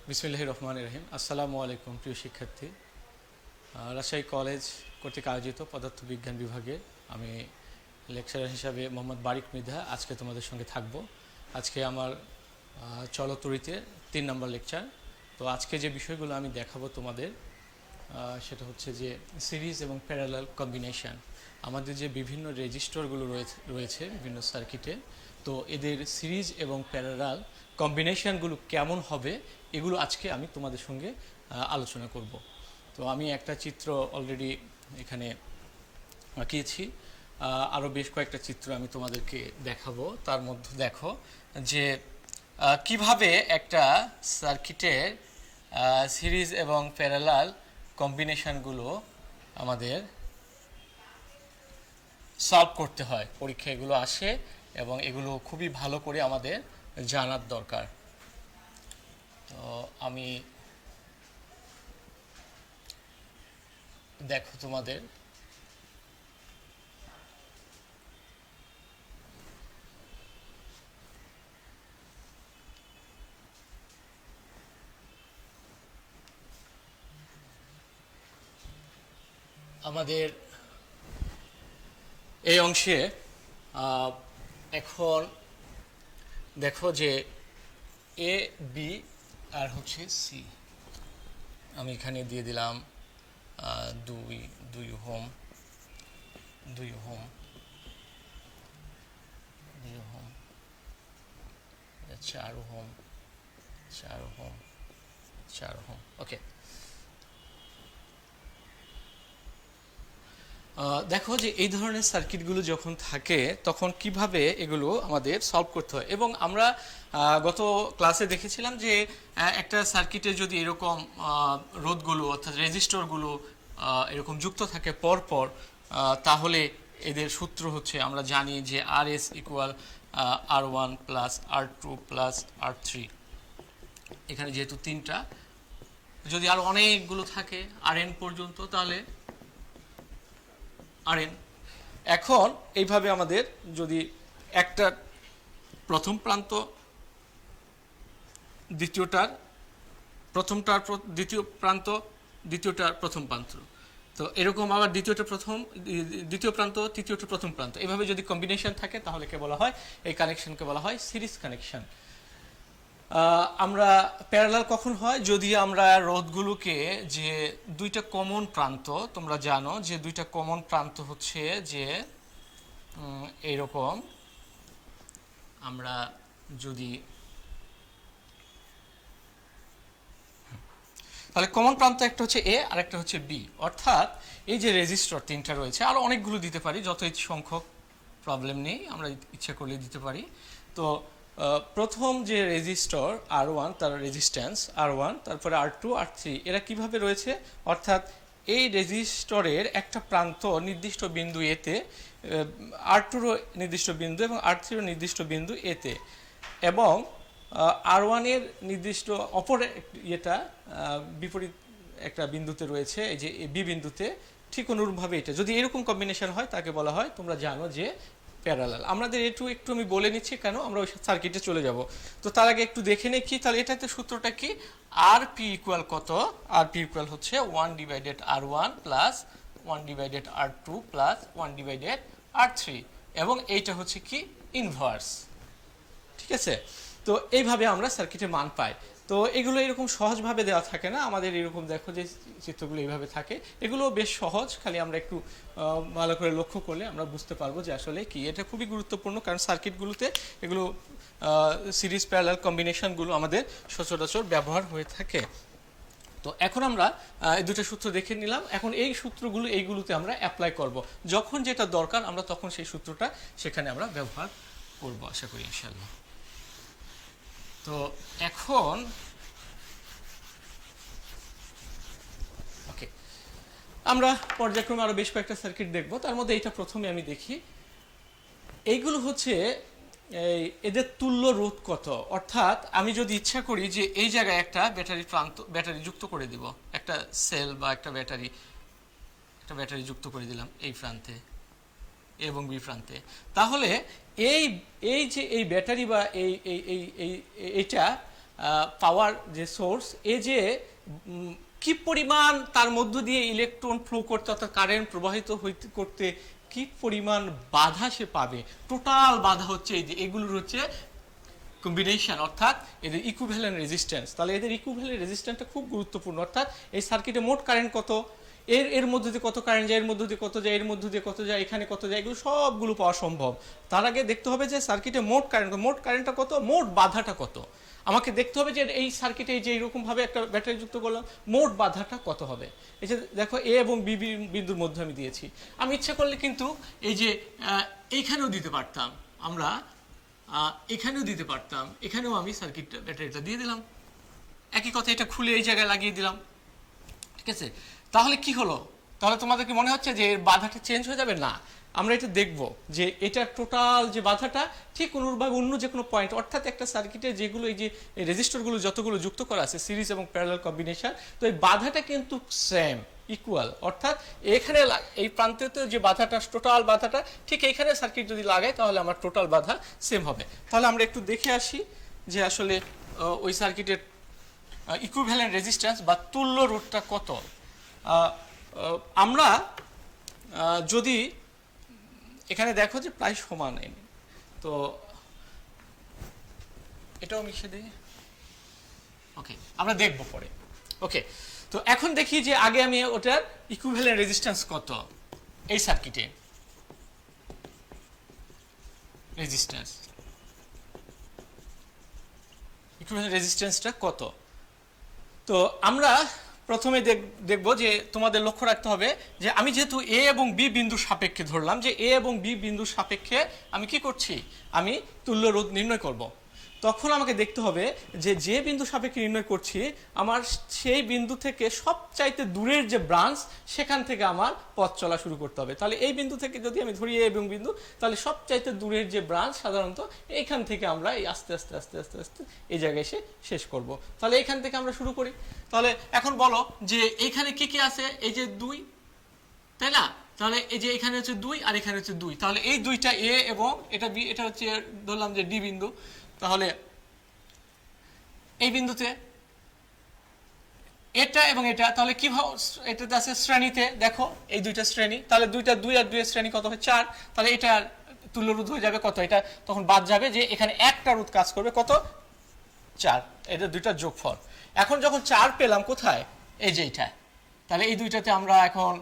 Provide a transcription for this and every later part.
বিসমিল্লাহির রহমানির রহিম। আসসালামু আলাইকুম প্রিয় শিক্ষার্থী। রাজশাহী কলেজ কর্তৃক আয়োজিত পদার্থবিজ্ঞান বিভাগে আমি লেকচারার হিসাবে মোহাম্মদ বারিক মৃধা আজকে তোমাদের সঙ্গে থাকব। আজকে আমার চলতরিতে 3 নম্বর লেকচার। তো আজকে যে বিষয়গুলো আমি দেখাবো তোমাদের সেটা হচ্ছে যে সিরিজ এবং প্যারালাল কম্বিনেশন। আমাদের যে বিভিন্ন রেজিস্টরগুলো রয়েছে বিভিন্ন সার্কিটে, তো এদের সিরিজ এবং প্যারালাল কম্বিনেশনগুলো কেমন হবে এগুলো আজকে আমি তোমাদের সঙ্গে আলোচনা করব। তো আমি একটা চিত্র অলরেডি এখানে আঁকিয়েছি, আরও বেশ কয়েকটা চিত্র আমি তোমাদেরকে দেখাবো। তার মধ্যে দেখো যে কিভাবে একটা সার্কিটের সিরিজ এবং প্যারালাল কম্বিনেশনগুলো আমাদের সলভ করতে হয়। পরীক্ষায় এগুলো আসে এবং এগুলো খুবই ভালো করে আমাদের জানার দরকার। তো আমি দেখো তোমাদের আমাদের এই অংশে এখন দেখো যে এ বি আর হচ্ছে সি। আমি এখানে দিয়ে দিলাম 2 ohm 2 ohm 2 ohm 4 ohm 4 ohm 4 ohm. Okay, দেখো যে এই ধরনের সার্কিটগুলো যখন থাকে তখন কিভাবে এগুলো আমাদের সলভ করতে হয়। এবং আমরা গত ক্লাসে দেখেছিলাম যে একটা সার্কিটে যদি এরকম রোধগুলো অর্থাৎ রেজিস্টরগুলো এরকম যুক্ত থাকে পরপর, তাহলে এদের সূত্র হচ্ছে আমরা জানি যে R S equal R1 plus R2 plus R3। এখানে যেহেতু 3টা, যদি আরও অনেকগুলো থাকে Rn পর্যন্ত, তাহলে Rn। এখন এইভাবে আমাদের যদি একটা প্রথম প্রান্ত দ্বিতীয়টার প্রথমটার দ্বিতীয় প্রান্ত দ্বিতীয়টার প্রথম প্রান্ত, তো এরকম আবার দ্বিতীয় প্রান্ত তৃতীয়টা প্রথম প্রান্ত, এভাবে যদি কম্বিনেশন থাকে তাহলে কে বলা হয়, এই কানেকশনকে বলা হয় সিরিজ কানেকশন। আমরা প্যারালাল কখন হয়, যদি আমরা রোধগুলোকে যে দুইটা কমন প্রান্ত, তোমরা জানো যে দুইটা কমন প্রান্ত হচ্ছে যে এইরকম, আমরা যদি তাহলে কমন প্রান্ত একটা হচ্ছে এ আর একটা হচ্ছে বি, অর্থাৎ এই যে রেজিস্টর 3টা রয়েছে, আরও অনেকগুলো দিতে পারি, যত সংখ্যক প্রবলেম নেই, আমরা ইচ্ছা করলে দিতে পারি। তো প্রথম যে রেজিস্টর R1, তার রেজিস্ট্যান্স R1, তারপরে R2 R3, এরা কিভাবে রয়েছে, অর্থাৎ এই রেজিস্টরের একটা প্রান্ত নির্দিষ্ট বিন্দু এতে, R2রও নির্দিষ্ট বিন্দু এবং R3রও নির্দিষ্ট বিন্দু এতে, এবং R1-এর নির্দিষ্ট অপর ইয়েটা বিপরীত একটা বিন্দুতে রয়েছে, এই যে বি বিন্দুতে, ঠিক অনুরূপভাবে এটা যদি এরকম কম্বিনেশন হয় তাকে বলা হয়, তোমরা জানো যে প্যারালাল। আমাদের একটু আমি বলে নিচ্ছি কেন, আমরা ওই সার্কিটে চলে যাব। তো তার আগে একটু দেখে নেই কি, তাহলে এটাতে সূত্রটা কি, আর পি ইকুয়াল কত, আর পি ইকুয়াল হচ্ছে 1/R1 plus 1/R2 plus 1/R3, এবং এইটা হচ্ছে কি ইনভার্স। ঠিক আছে, তো এইভাবে আমরা সার্কিটের মান পাই। তো এগুলো এরকম সহজভাবে দেওয়া থাকে না, আমাদের এরকম দেখো যে চিত্রগুলো এইভাবে থাকে, এগুলো বেশ সহজ, খালি আমরা একটু ভালো করে লক্ষ্য করলে আমরা বুঝতে পারবো যে আসলে কি। এটা খুবই গুরুত্বপূর্ণ, কারণ সার্কিটগুলোতে এগুলো সিরিজ প্যারালাল কম্বিনেশনগুলো আমাদের সচরাচর ব্যবহার হয়ে থাকে। তো এখন আমরা এই দুটো সূত্র দেখে নিলাম, এখন এই সূত্রগুলো এইগুলোতে আমরা অ্যাপ্লাই করব, যখন যেটা দরকার আমরা তখন সেই সূত্রটা সেখানে আমরা ব্যবহার করব, আশা করি ইনশাআল্লাহ। তো এখন ওকে, আমরা পর্যায়ক্রমে আরো বেশ কয়েকটা সার্কিট দেখব, তার মধ্যে এইটা প্রথমে আমি দেখি। এইগুলো হচ্ছে এদের তুল্য রোধ কত, অর্থাৎ আমি যদি ইচ্ছা করি যে এই জায়গায় একটা ব্যাটারি যুক্ত করে দিব, একটা সেল বা একটা ব্যাটারি যুক্ত করে দিলাম এই প্রান্তে এবং বি প্রান্তে, তাহলে এই যে এই ব্যাটারি বা এইটা পাওয়ার যে সোর্স, এ যে কি পরিমাণ তার মধ্য দিয়ে ইলেকট্রন ফ্লো করতে অর্থাৎ কারেন্ট প্রবাহিত হইতে করতে কি পরিমাণ বাধা সে পাবে, টোটাল বাধা হচ্ছে এই যে এগুলোর হচ্ছে কম্বিনেশন, অর্থাৎ এদের ইকুইভ্যালেন্ট রেজিস্ট্যান্স। তাহলে এদের ইকুইভ্যালেন্ট রেজিস্ট্যান্সটা খুব গুরুত্বপূর্ণ, অর্থাৎ এই সার্কিটে মোট কারেন্ট কত, এর মধ্যে দিয়ে কত কারেন্ট যায়, এর মধ্যে দিয়ে কত যায়, এর মধ্যে দিয়ে কত যায়, এখানে কত যায়, এগুলো সবগুলো পাওয়া সম্ভব। তার আগে দেখতে হবে যে সার্কিটে মোট কারেন্টটা কত, মোট বাধাটা কত। আমাকে দেখতে হবে যে এই সার্কিটে যে এইরকমভাবে একটা ব্যাটারি যুক্ত করলাম, মোট বাধাটা কত হবে। এই যে দেখো এ এবং বি বিন্দুর মধ্যে আমি দিয়েছি, আমি ইচ্ছা করলে কিন্তু এই যে এইখানেও দিতে পারতাম, আমরা এখানেও দিতে পারতাম, এখানেও আমি সার্কিটটা ব্যাটারিটা দিয়ে দিলাম, একই কথা, এটা খুলে এই জায়গায় লাগিয়ে দিলাম, ঠিক আছে। তাহলে কি হলো, তাহলে তোমাদের কি মনে হচ্ছে যে এর বাধাটা চেঞ্জ হয়ে যাবে? না, আমরা এটা দেখব যে এটা টোটাল যে বাধাটা ঠিক অনুরূপভাবে অন্য যে কোনো পয়েন্ট, অর্থাৎ একটা সার্কিটে যেগুলো এই যে রেজিস্টরগুলো যতগুলো যুক্ত করা আছে সিরিজ এবং প্যারালাল কম্বিনেশন, তো এই বাধাটা কিন্তু সেম ইকুয়াল, অর্থাৎ এখানে এই প্রান্তে যে বাধাটা টোটাল বাধাটা ঠিক এইখানে সার্কিট যদি লাগায় তাহলে আমার টোটাল বাধা সেম হবে। তাহলে আমরা একটু দেখে আসি যে আসলে ওই সার্কিটের ইকুইভ্যালেন্ট রেজিস্ট্যান্স বা তুল্য রোধটা কত। আমরা যদি এখানে দেখো যে প্রায় সমান, তো এটাও মিশিয়ে দিই, ওকে, আমরা দেখব পরে। ওকে, তো এখন দেখি যে আগে আমি ওটার ইকুইভ্যালেন্ট রেজিস্ট্যান্স কত, এই সার্কিটে রেজিস্ট্যান্স ইকুইভ্যালেন্ট রেজিস্ট্যান্সটা কত। তো আমরা প্রথমে দেখব যে তোমাদের লক্ষ্য রাখতে হবে যে আমি যেহেতু এ এবং বি বিন্দুর সাপেক্ষে ধরলাম যে এ এবং বি বিন্দুর সাপেক্ষে আমি কি করছি, আমি তুল্য রোধ নির্ণয় করব। তখন আমাকে দেখতে হবে যে যে বিন্দু সাপেক্ষে নির্ণয় করছি আমার সেই বিন্দু থেকে সবচাইতে দূরের যে ব্রাঞ্চ সেখান থেকে আমার পথ চলা শুরু করতে হবে। তাহলে এই বিন্দু থেকে যদি আমি ধরি এ এবং বিন্দু, তাহলে সবচাইতে দূরের যে ব্রাঞ্চ সাধারণত এইখান থেকে আমরা এই আস্তে আস্তে আস্তে আস্তে আস্তে এই জায়গায় এসে শেষ করব। তাহলে এইখান থেকে আমরা শুরু করি। তাহলে এখন বলো যে এইখানে কি কি আছে, এই যে 2, তাই না? তাহলে এই যে এখানে হচ্ছে 2 আর এখানে হচ্ছে 2, তাহলে এই দুইটা এ এবং এটা বি, এটা হচ্ছে ধরলাম যে ডি বিন্দু। তাহলে এই বিন্দুতে এটা এবং এটা, তাহলে কিভাবে এটাতে আছে শ্রেণীতে, দেখো এই দুইটা শ্রেণী, তাহলে 2 আর 2 এর শ্রেণী কত হয় 4, তাহলে এটা তুল্য রোধ হয়ে যাবে কত, এটা তখন বাদ যাবে যে এখানে একটা রোধ কাজ করবে কত 4, এটা দুইটা যোগফল। এখন যখন 4 পেলাম কোথায়, এই যে এইটা, তাহলে এই দুইটাতে আমরা এখন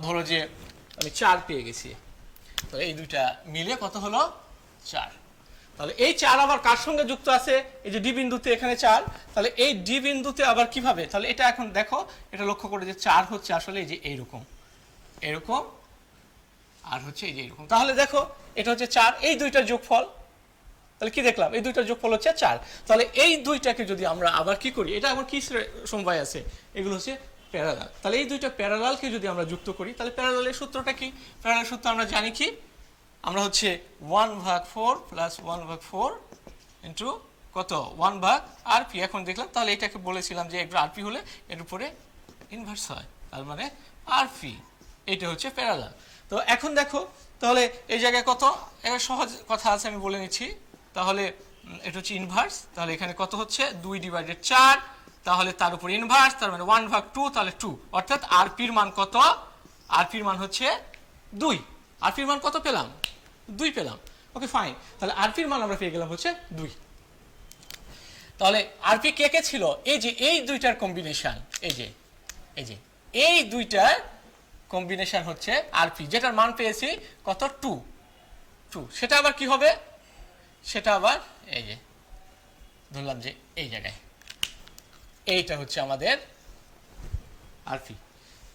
ধরো যে আমি 4 পেয়ে গেছি, তাহলে এই দুইটা মিলে কত হলো 4। তাহলে এই 4 আবার কার সঙ্গে যুক্ত আছে, এই যে ডি বিন্দুতে এখানে 4, তাহলে এই ডি বিন্দুতে আবার কিভাবে, তাহলে এটা এখন দেখো, এটা লক্ষ্য করে যে 4 হচ্ছে আসলে এই যে এইরকম এরকম আর হচ্ছে এই যে এরকম, তাহলে দেখো এটা হচ্ছে 4, এই দুইটার যোগফল, তাহলে কি দেখলাম এই দুইটার যোগফল হচ্ছে 4। তাহলে এই দুইটাকে যদি আমরা আবার কি করি, এটা আমার কি সমবায় আছে, এগুলো হচ্ছে প্যারালাল, তাহলে এই দুইটা প্যারালালকে যদি আমরা যুক্ত করি তাহলে প্যারালালের সূত্রটা কি, প্যারালাল সূত্র আমরা জানি কি, আমরা হচ্ছে 1/4 প্লাস 1/4 ইন্টু কত 1/rp। এখন দেখলাম তাহলে এটাকে বলেছিলাম যে একটু আরপি হলে এর উপরে ইনভার্স হয়, তার মানে আরপি, এটা হচ্ছে প্যারালাল। তো এখন দেখো তাহলে এই জায়গায় কত, এবার সহজ কথা আছে আমি বলে নিচ্ছি, তাহলে এটা হচ্ছে ইনভার্স, তাহলে এখানে কত হচ্ছে 2/4, তাহলে তার উপর ইনভার্স, তার মানে 1/2, তাহলে 2, অর্থাৎ আরপির মান কত, আরপির মান হচ্ছে 2, আরপির মান কত পেলাম 2 পেলাম, ওকে ফাইন। তাহলে আরপির মান আমরা পেয়ে গেলাম হচ্ছে 2। তাহলে আরপি কে কে ছিল, এই যে এই দুইটার কম্বিনেশন, এই যে এই দুইটার কম্বিনেশন হচ্ছে আরপি, যেটার মান পেয়েছি কত 2, সেটা আবার কি হবে, সেটা আবার এই যে ধরলাম যে এই জায়গায় এইটা হচ্ছে আমাদের আরপি।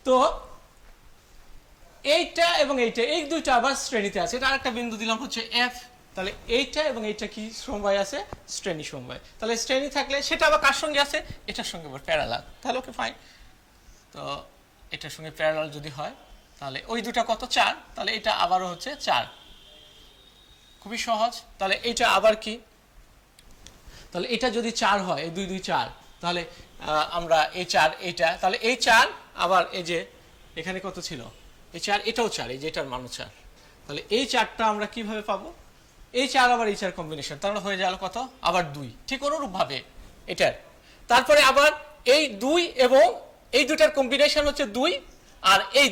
তো এইটা এবং এইটা এই দুইটা আবার শ্রেণীতে আছে, এটা আরেকটা বিন্দু দিলাম হচ্ছে এফ, তাহলে এইটা এবং এইটা কি সমবায় আছে, শ্রেণী সমবায়। তাহলে শ্রেণী থাকলে সেটা আবার কার সঙ্গে আছে, এটার সঙ্গে আবার প্যারালাল, তাহলে ওকে ফাইন। তো এটার সঙ্গে প্যারালাল যদি হয় তাহলে ওই দুটা কত 4, তাহলে এটা আবারও হচ্ছে 4, খুবই সহজ। তাহলে এটা আবার কি, তাহলে এটা যদি 4 হয়, এই 2 2 4, তাহলে আমরা এই 4 এইটা, তাহলে এই 4 আবার এই যে এখানে কত ছিল এই 4, এটাও 4, এই যে এটার মানও 4, তাহলে এই 4টা আমরা কিভাবে পাবো, এই 4 আবার এই 4 কম্বিনেশন, তাহলে হয়ে গেল কত আবার 2, ঠিক অনুরূপভাবে এটার। তারপরে আবার এই 2 এবং এই দুটার কম্বিনেশন হচ্ছে 2 আর এই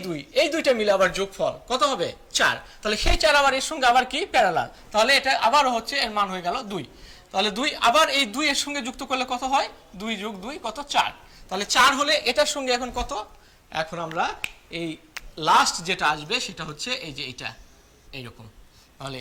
দুইটা মিলে আবার যোগফল কত হবে 4। তাহলে সেই 4 আবার এর সঙ্গে আবার কি প্যারালাল, তাহলে এটা আবারও হচ্ছে এর মান হয়ে গেল 2। তাহলে 2 আবার এই 2 এর সঙ্গে যুক্ত করলে কত হয় 2 যোগ 2 কত 4। তাহলে 4 হলে এটার সঙ্গে এখন কত, এখন আমরা এই লাস্ট যেটা আসবে সেটা হচ্ছে এই যে এটা এইরকম। তাহলে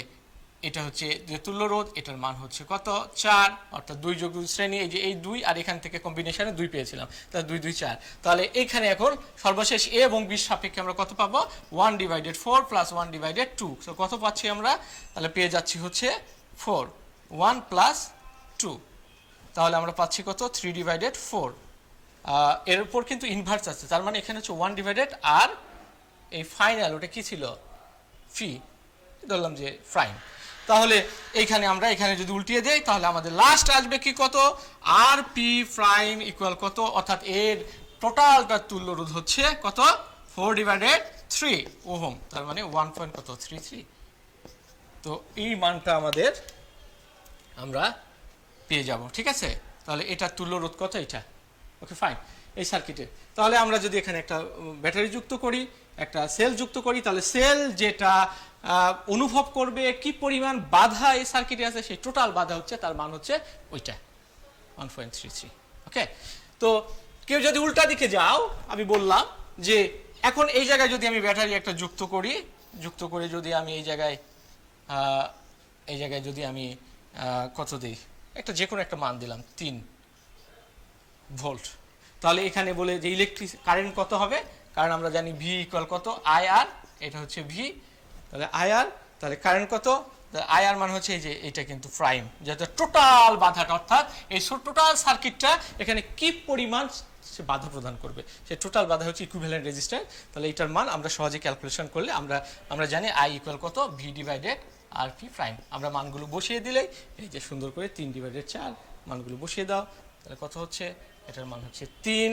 এটা হচ্ছে যে তুল্য রোধ, এটার মান হচ্ছে কত 4, অর্থাৎ 2 যোগ 2 শ্রেণী, এই যে এই 2 আর এখান থেকে কম্বিনেশনে 2 পেয়েছিলাম, তাহলে 2 2 4। তাহলে এইখানে এখন সর্বশেষ এ এবং বি সাপেক্ষে আমরা কত পাবো 1/4 প্লাস 1/2। তো কত পাচ্ছি আমরা, তাহলে পেয়ে যাচ্ছি হচ্ছে 4, 1 প্লাস 2, তাহলে আমরা পাচ্ছি কত 3/4। এর উপর কিন্তু ইনভার্স আছে, তার মানে এখানে হচ্ছে 1/ আর এই ফাইনাল ওটা কি ছিল ফি, ধরলাম যে প্রাইম। তাহলে এইখানে আমরা এখানে যদি উল্টিয়ে দেই তাহলে আমাদের লাস্ট আসবে কি কত আর পি প্রাইম ইকুয়াল কত, অর্থাৎ এর টোটালটার তুল্য রোধ হচ্ছে কত 4/3 ওহম, তার মানে 1.33। তো এই মানটা আমাদের আমরা পেয়ে যাব, ঠিক আছে। তাহলে এটার তুল্য রোধ কত এটা, ওকে ফাইন এই সার্কিটে। তাহলে আমরা যদি এখানে একটা ব্যাটারি যুক্ত করি, একটা সেল যুক্ত করি, তাহলে সেল যেটা অনুভব করবে কি পরিমাণ বাধা এই সার্কিটে আছে, সেই টোটাল বাধা হচ্ছে তার মান হচ্ছে ওইটা 1.33। ওকে, তো কেউ যদি উল্টা দিকে যাও, আমি বললাম যে এখন এই জায়গায় যদি আমি ব্যাটারি একটা যুক্ত করি, যুক্ত করে যদি আমি এই জায়গায় যদি আমি কত দিই, একটা যে কোনো একটা মান দিলাম 3 ভোল্ট, তাহলে এখানে বলে যে ইলেকট্রিক কারেন্ট কত হবে, কারণ আমরা জানি ভি ইকুয়াল কত আইআর, এটা হচ্ছে ভি, তাহলে আইআর, তাহলে কারেন্ট কত, আইআর মান হচ্ছে এই যে এটা কিন্তু প্রাইম, যেটা টোটাল বাধাটা, অর্থাৎ এই টোটাল সার্কিটটা এখানে কি পরিমাণ সে বাধা প্রদান করবে, সে টোটাল বাধা হচ্ছে ইকুইভ্যালেন্ট রেজিস্ট্যান্স। তাহলে এটার মান আমরা সহজে ক্যালকুলেশন করলে আমরা জানি আই ইকুয়াল কত ভি ডিভাইডেড আর পি প্রাইম। আমরা মানগুলো বসিয়ে দিলেই এই যে সুন্দর করে 3/4 মানগুলো বসিয়ে দাও, তাহলে কত হচ্ছে, এটার মান হচ্ছে 3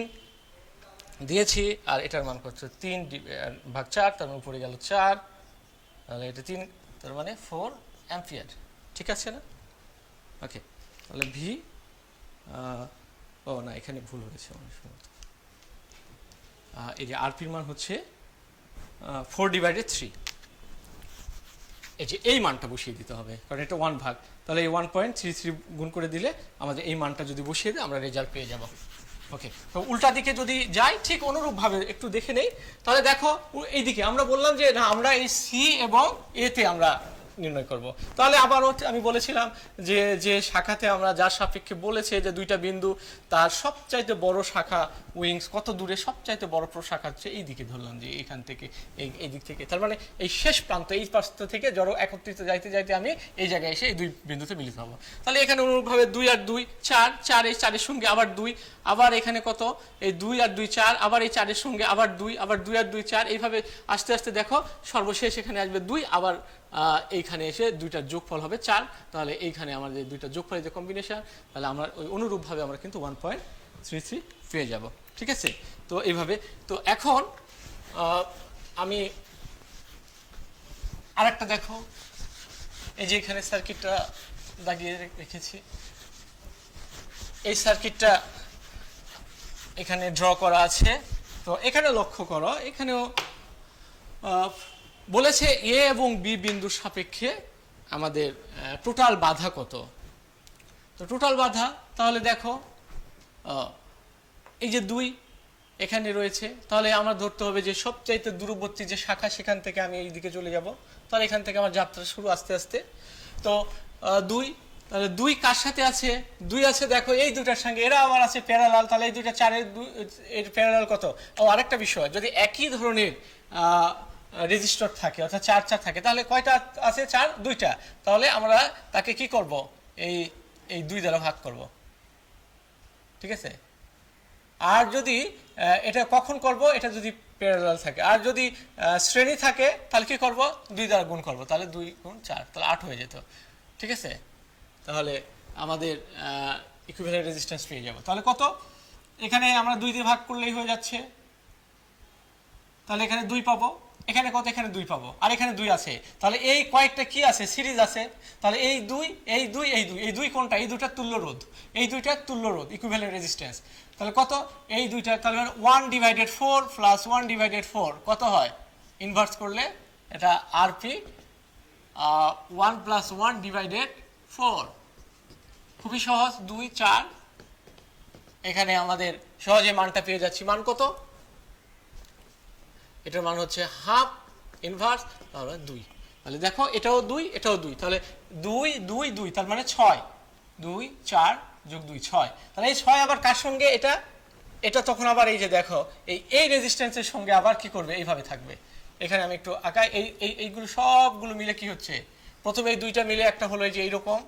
দিয়েছি, আর এটার মান হচ্ছে 3/4, তার মানে উপরে গেল 4, তাহলে এটা 3, তার মানে 4 অ্যাম্পিয়ার, ঠিক আছে না। ওকে, তাহলে ভি ও না এখানে ভুল হয়েছে অনেক সময়, এই যে আরপির মান হচ্ছে 4/3, এই যে এই মানটা বসিয়ে দিতে হবে, কারণ এটা 1 ভাগ, তাহলে এই 1.33 গুণ করে দিলে আমাদের এই মানটা যদি বসিয়ে দিই আমরা রেজাল্ট পেয়ে যাব। ওকে, তো উল্টা দিকে যদি যাই ঠিক অনুরূপভাবে একটু দেখে নেই, তাহলে দেখো এই দিকে আমরা বললাম যে না আমরা এই সি এবং এতে আমরা নির্ণয় করব। তাহলে আবারও আমি বলেছিলাম যে যে শাখাতে আমরা যার সাপেক্ষে বলেছে যে দুইটা বিন্দু, তার সবচাইতে বড় শাখা উইংস কত দূরে, সবচাইতে বড় প্রশাখা হচ্ছে এই দিকে, ধরলাম যে এখান থেকে এই দিক থেকে, তার মানে এই শেষ প্রান্ত এই প্রান্ত থেকে জড়ো একত্রিত যাইতে যাইতে আমি এই জায়গায় এসে এই দুই বিন্দুতে মিলিত হব। তাহলে এখানে অনুরূপভাবে 2 আর 2 4, এই 4 এর সঙ্গে আবার 2, আবার এখানে কত এই 2 আর 2 4, আবার এই 4 এর সঙ্গে আবার 2, আবার 2 আর 2 4, এইভাবে আস্তে আস্তে দেখো সর্বশেষ এখানে আসবে 2, আবার এইখানে এসে দুইটার যোগফল হবে 4। তাহলে এইখানে আমাদের দুইটা যোগফলের যে কম্বিনেশন, তাহলে আমরা ওই অনুরূপভাবে আমরা কিন্তু 1.33 পেয়ে যাব, ঠিক আছে। তো এইভাবে, তো এখন আমি আরেকটা দেখো, এই যে এখানে সার্কিটটা দাগিয়ে রেখেছি, এই সার্কিটটা এখানে ড্র করা আছে। তো এখানে লক্ষ্য করো, এখানেও বলেছে এ এবং বি বিন্দুর সাপেক্ষে আমাদের টোটাল বাধা কত। তো টোটাল বাধা তাহলে দেখো এই যে 2 এখানে রয়েছে, তাহলে আমার ধরতে হবে যে সবচাইতে দূরবর্তী যে শাখা সেখান থেকে আমি এই দিকে চলে যাব, তাহলে এখান থেকে আমার যাত্রা শুরু আস্তে আস্তে। তো 2, তাহলে 2 কার সাথে আছে, 2 আছে দেখো এই দুটার সঙ্গে, এরা আবার আছে প্যারালাল, তাহলে এই দুটা 4 এর প্যারালাল কত। ও আরেকটা বিষয়, যদি একই ধরনের রেজিস্টর থাকে অর্থাৎ 4 4 থাকে, তাহলে কয়টা আছে 4 2টা, তাহলে আমরা তাকে কি করব এই 2 দ্বারা ভাগ করব, ঠিক আছে। আর যদি এটা কখন করব, এটা যদি প্যারালাল থাকে, আর যদি শ্রেণী থাকে তাহলে কি করব 2 দ্বারা গুণ করব, তাহলে 2 গুণ 4, তাহলে 8 হয়ে যেত, ঠিক আছে। তাহলে আমাদের ইকুইভ্যালেন্ট রেজিস্ট্যান্স পেয়ে যাব। তাহলে কত, এখানে আমরা 2 দিয়ে ভাগ করলেই হয়ে যাচ্ছে, তাহলে এখানে 2 পাবো, এখানে কত, এখানে 2 পাবো, আর এখানে 2 আছে, তাহলে এই কয়েকটা কি আছে, সিরিজ আছে, তাহলে এই 2 এই 2 এই 2, এই 2 কোনটা, এই দুইটা তুল্য রোধ, এই দুইটা তুল্য রোধ, ইকুইভ্যালেন্ট রেজিস্ট্যান্স, তাহলে কত, এই দুইটা, তাহলে 1/4 প্লাস 1/4 কত হয়, ইনভার্স করলে এটা আরপি 1 প্লাস 1/4, খুবই সহজ, 2 4, এখানে আমাদের সহজে মানটা পেয়ে যাচ্ছি, মান কত, এটার মান হচ্ছে হাফ ইনভার্স, তাহলে 2, তাহলে দেখো এটাও 2 এটাও 2, তাহলে 2 2 2, তার মানে 6, 2 4 যোগ 2 6, তাহলে এই 6 আবার কার সঙ্গে, এটা এটা তখন আবার এই যে দেখো এই রেজিস্ট্যান্সের সঙ্গে আবার কি করবে, এইভাবে থাকবে, এখানে আমি একটু আঁকা, এইগুলো সবগুলো মিলে কি হচ্ছে, প্রথমে এই দুইটা মিলে একটা হলো এই যে এইরকম,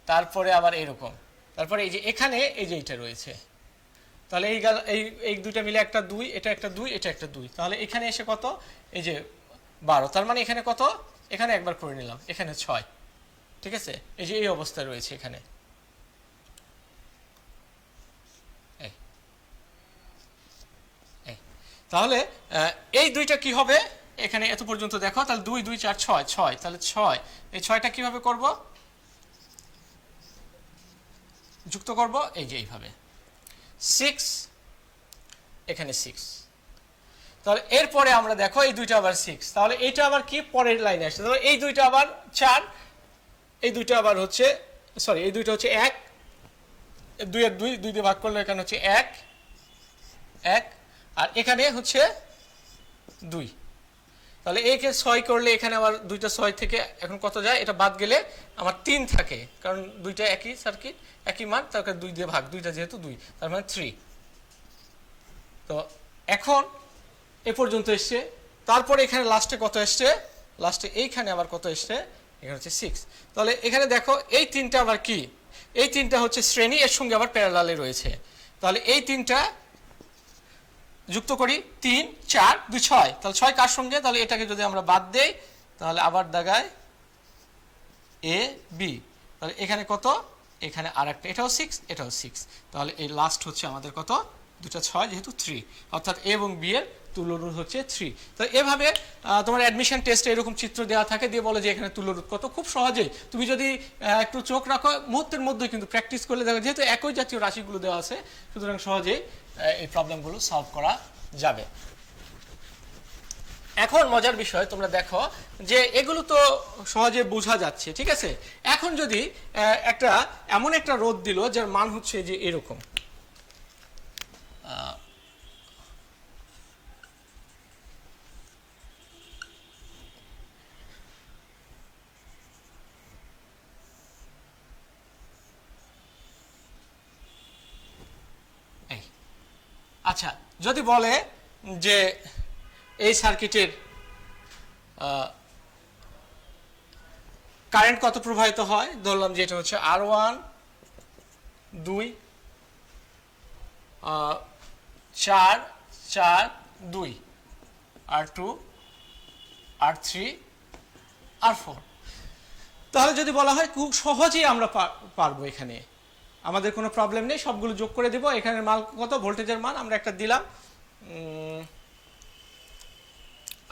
তারপরে আবার এইরকম, তারপরে এই যে এখানে এই যে এইটা রয়েছে, তাহলে এই দুইটা মিলে একটা 2, এটা একটা 2, এটা একটা 2, তাহলে এখানে এসে কত, এই যে 12, তার মানে এখানে কত, এখানে একবার করে নিলাম, এখানে 6, ঠিক আছে, এই যে এই অবস্থায় রয়েছে এখানে, তাহলে এই দুইটা কি হবে, এখানে এত পর্যন্ত দেখো, তাহলে 2 2 4 6 6, তাহলে 6, এই 6টা কিভাবে করব, যুক্ত করব, এই যে এইভাবে 6, এখানে 6, তাহলে এরপরে আমরা দেখো এই দুইটা আবার 6, তাহলে এইটা আবার কি পরের লাইনে আসছে, তাহলে এই দুইটা আবার 4, এই দুইটা আবার হচ্ছে, সরি এই দুইটা হচ্ছে 1, 2 এর 2 2 দিয়ে ভাগ করলে এখানে হচ্ছে 1 1, আর এখানে হচ্ছে 2, তাহলে একে 6 করলে এখানে আবার দুইটা 6 থেকে এখন কত যায়, এটা বাদ গেলে আমার 3 থাকে, কারণ দুইটা একই সার্কিট একই মান, তার কারণে 2 দিয়ে ভাগ, দুইটা যেহেতু 2, তার মানে 3, তো এখন এ পর্যন্ত এসছে, তারপরে এখানে লাস্টে কত এসছে, লাস্টে এইখানে আবার কত এসছে, এখানে হচ্ছে 6, তাহলে এখানে দেখো এই তিনটা আবার কি, এই তিনটা হচ্ছে শ্রেণী, এর সঙ্গে আবার প্যারালালে রয়েছে, তাহলে এই তিনটা যুক্ত করি, 3 4 2 6, তাহলে 6 কার সঙ্গে, তাহলে এটাকে যদি আমরা বাদ দেই, তাহলে আবার দাগায় এ বি, তাহলে এখানে কত, এখানে আরেকটা, এটাও 6 এটাও 6, তাহলে এই লাস্ট হচ্ছে আমাদের কত, দুটা 6 যেহেতু 3, অর্থাৎ এ এবং বি এর তুল্যরোধ হচ্ছে 3, তো এভাবে তোমার অ্যাডমিশন টেস্টে এরকম চিত্র দেওয়া থাকে, দিয়ে বলে যে এখানে তুল্যরোধ কত, খুব সহজে তুমি যদি একটু চোখ রাখো, মুহূর্তের মধ্যে কিন্তু প্র্যাকটিস করলে দেখো, যেহেতু একই জাতীয় রাশিগুলো দেওয়া আছে, সুতরাং সহজেই এই প্রবলেমগুলো সলভ করা যাবে। এখন মজার বিষয় তোমরা দেখো যে এগুলো তো সহজে বোঝা যাচ্ছে, ঠিক আছে, এখন যদি একটা এমন একটা রোধ দিল যার মান হচ্ছে যে এরকম, আচ্ছা যদি বলে যে এই সার্কিটের কারেন্ট কত প্রবাহিত হয়, ধরলাম যে এটা হচ্ছে R1 2 4 4 2, R2 R3 R4, তাহলে যদি বলা হয় খুব সহজেই আমরা পারবো, এখানে আমাদের কোনো প্রবলেম নেই, সবগুলো যোগ করে দেব, এখানের মান কত, ভোল্টেজের মান আমরা একটা দিলাম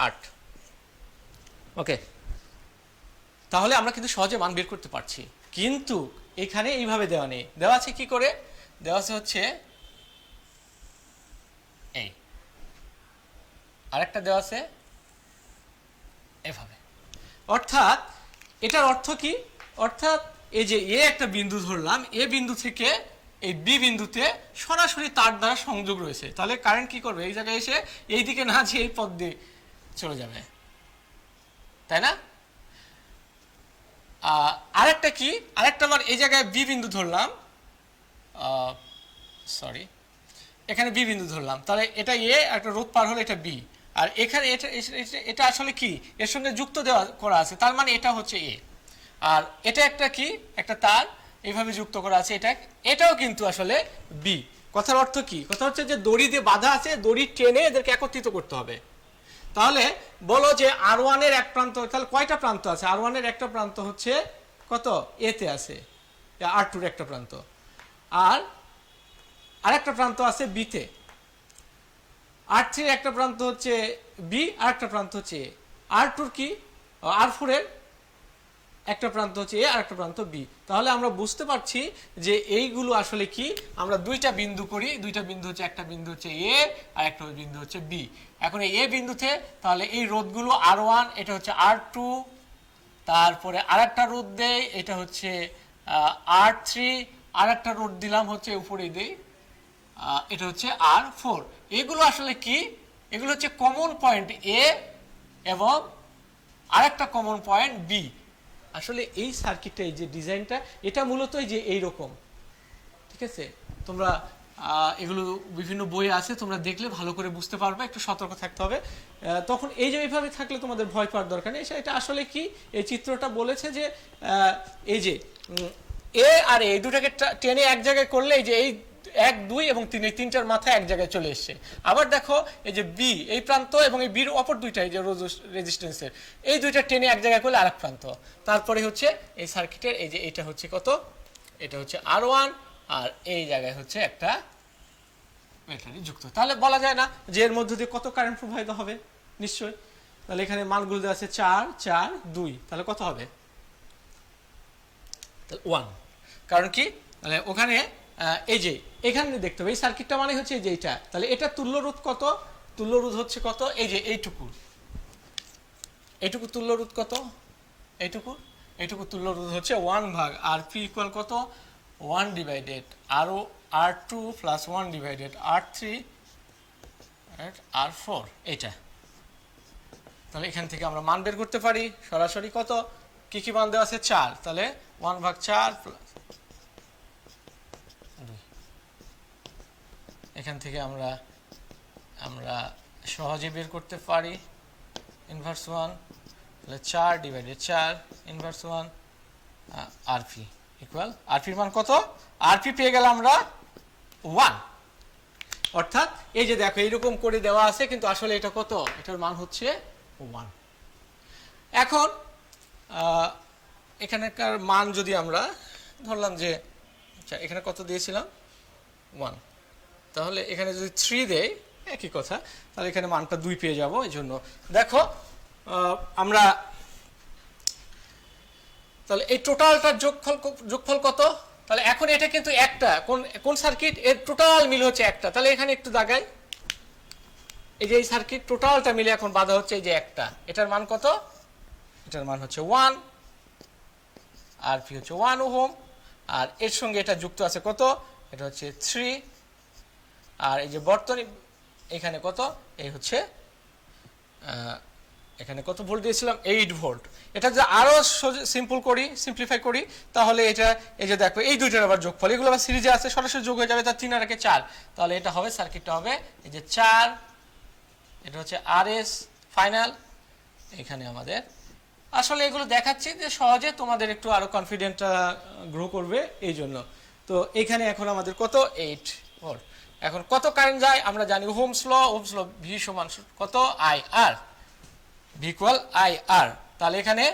8, ওকে, তাহলে আমরা কিন্তু সহজে মান বের করতে পারছি, কিন্তু এখানে এইভাবে দেওয়া নেই, দেওয়া আছে কি করে, দেওয়া আছে হচ্ছে এই, আরেকটা দেওয়া আছে এভাবে, অর্থাৎ এটার অর্থ কি, অর্থাৎ এই যে এ একটা বিন্দু ধরলাম, এ বিন্দু থেকে এই বি বিন্দুতে সরাসরি তার দ্বারা সংযোগ রয়েছে, তাহলে কারেন্ট কি করবে, এই জায়গায় এসে এই দিকে না যে এই পথ দিয়ে চলে যাবে, তাই না, আরেকটা কি, আরেকটা আবার এই জায়গায় বি বিন্দু ধরলাম, সরি এখানে বি বিন্দু ধরলাম, তাহলে এটা এ, একটা রোধ পার হলো এটা বি, আর এখানে এটা আসলে কি এর সঙ্গে যুক্ত দেওয়া করা আছে, তার মানে এটা হচ্ছে এ, আর এটা একটা কি একটা তার এইভাবে যুক্ত করা আছে, এটাও কিন্তু আসলে বি, কথার অর্থ কি, কথা হচ্ছে যে দড়ি দিয়ে বাঁধা আছে, দড়ি টেনে এদেরকে একত্রিত করতে হবে, তাহলে বলো যে R1 এর এক প্রান্ত, তাহলে কয়টা প্রান্ত আছে, R1 এর একটা প্রান্ত হচ্ছে কত, এ তে আছে, R2 এর একটা প্রান্ত, আর আরেকটা প্রান্ত আছে বি তে, R3 এর একটা প্রান্ত হচ্ছে বি আর একটা প্রান্ত হচ্ছে এ। R2 কি R4 এর একটা প্রান্ত হচ্ছে এ আর একটা প্রান্ত বি। তাহলে আমরা বুঝতে পারছি যে এইগুলো আসলে কি, আমরা দুইটা বিন্দু করি, দুইটা বিন্দু হচ্ছে, একটা বিন্দু হচ্ছে এ আর একটা বিন্দু হচ্ছে বি। এখন এই এ বিন্দুতে তাহলে এই রোধগুলো R1, এটা হচ্ছে R2, তারপরে আর একটা রোধ দেয়, এটা হচ্ছে R3, আর একটা রোধ দিলাম হচ্ছে উপরে দেই, এটা হচ্ছে R4। এগুলো আসলে কি, এগুলো হচ্ছে কমন পয়েন্ট এ এবং আরেকটা কমন পয়েন্ট বি। আসলে এই সার্কিটটা, এই যে ডিজাইনটা, এটা মূলত এই যে এইরকম, ঠিক আছে? তোমরা এগুলো বিভিন্ন বই আছে, তোমরা দেখলে ভালো করে বুঝতে পারবে, একটু সতর্ক থাকতে হবে। তখন এই যে এইভাবে থাকলে তোমাদের ভয় পাওয়ার দরকার নেই। এটা আসলে কি, এই চিত্রটা বলেছে যে এই যে এ আর এই দুটাকে টেনে এক জায়গায় করলে এই যে এই 1, 2 এবং 3, এই তিনটার মাথা এক জায়গায় চলে এসছে। আবার দেখো এই যে বি, এই প্রান্ত এবং এই বির অপর দুইটা, এই যে রেজিস্ট্যান্সের এই দুইটা টেনে এক জায়গায় করলে আরেক প্রান্ত। তারপরে হচ্ছে এই সার্কিটের এই যে এটা হচ্ছে কত, এটা হচ্ছে R1, আর এই জায়গায় হচ্ছে একটা ব্যাটারি যুক্ত। তাহলে বলা যায় না যে এর মধ্য দিয়ে কত কারেন্ট প্রবাহিত হবে? নিশ্চয়ই। তাহলে এখানে মানগুলো দেওয়া আছে 4, 4, 2, তাহলে কত হবে? তাহলে 1। কারণ কি, মানে ওখানে এই যে এখানে দেখতে হবে এই সার্কিটটা মানে হচ্ছে এই যে এটা, তাহলে এটা তুল্য রোধ কত? তুল্য রোধ হচ্ছে কত? এই যে এইটুকু, এইটুকু তুল্য রোধ কত? এইটুকু, এইটুকু তুল্য রোধ হচ্ছে 1 ভাগ RP ইকুয়াল কত? 1 divided R2 plus 1 divided R3 R4, এটা। তাহলে এখান থেকে আমরা মান বের করতে পারি সরাসরি। কত, কি কি মান দেওয়া আছে? 4, তাহলে 1 ভাগ 4 প্লাস, এখান থেকে আমরা সহজে বের করতে পারি ইনভার্স 1, তাহলে 4 divided 4 inverse 1 RP equal, RP মান কত? RP পেয়ে গেলাম আমরা 1। অর্থাৎ এই যে দেখো এইরকম করে দেওয়া আছে, কিন্তু আসলে এটা কত? এটার মান হচ্ছে 1। এখন এখানকার মান যদি আমরা ধরলাম যে, আচ্ছা এখানে কত দিয়েছিলাম? 1, তাহলে এখানে যদি 3 দেয়, একই কথা, তাহলে এখানে মানটা 2 পেয়ে যাব। এই জন্য দেখো আমরা তাহলে এই টোটালটার যোগফল কত? তাহলে এখন এটা কিন্তু একটা কোন সার্কিট, এর টোটাল মিল হচ্ছে একটা। তাহলে এখানে একটু দাগাই, এই যে এই সার্কিট টোটালটা মিলে এখন বাধা হচ্ছে এই যে একটা, এটার মান কত? এটার মান হচ্ছে 1, RP হচ্ছে 1 ওহম, আর এর সঙ্গে এটা যুক্ত আছে কত? এটা হচ্ছে 3, আর এই যে বর্তনী এখানে কত? এই হচ্ছে এখানে কত ভোল্ট দিয়েছিলাম? 8 ভোল্ট। এটা যদি আরো সিম্পল করি, সিম্পলিফাই করি, তাহলে এটা এই যে দেখো এই দুইটার আবার যোগফল, এগুলো আবার সিরিজে আছে, সরাসরি যোগ হয়ে যাবে, তার 3 আর 1 4, তাহলে এটা হবে, সার্কিটটা হবে এই যে 4, এটা হচ্ছে RS ফাইনাল। এখানে আমাদের আসলে এগুলো দেখাচ্ছি যে সহজে তোমাদের একটু আরো কনফিডেন্টটা গ্রো করবে এই জন্য। তো এখানে এখন আমাদের কত? 8 ভোল্ট। এখন কত কারেন্ট যায় আমরা জানি, ওহমস ল, ভি সমান কত? IR, V equal IR। তাহলে এখানে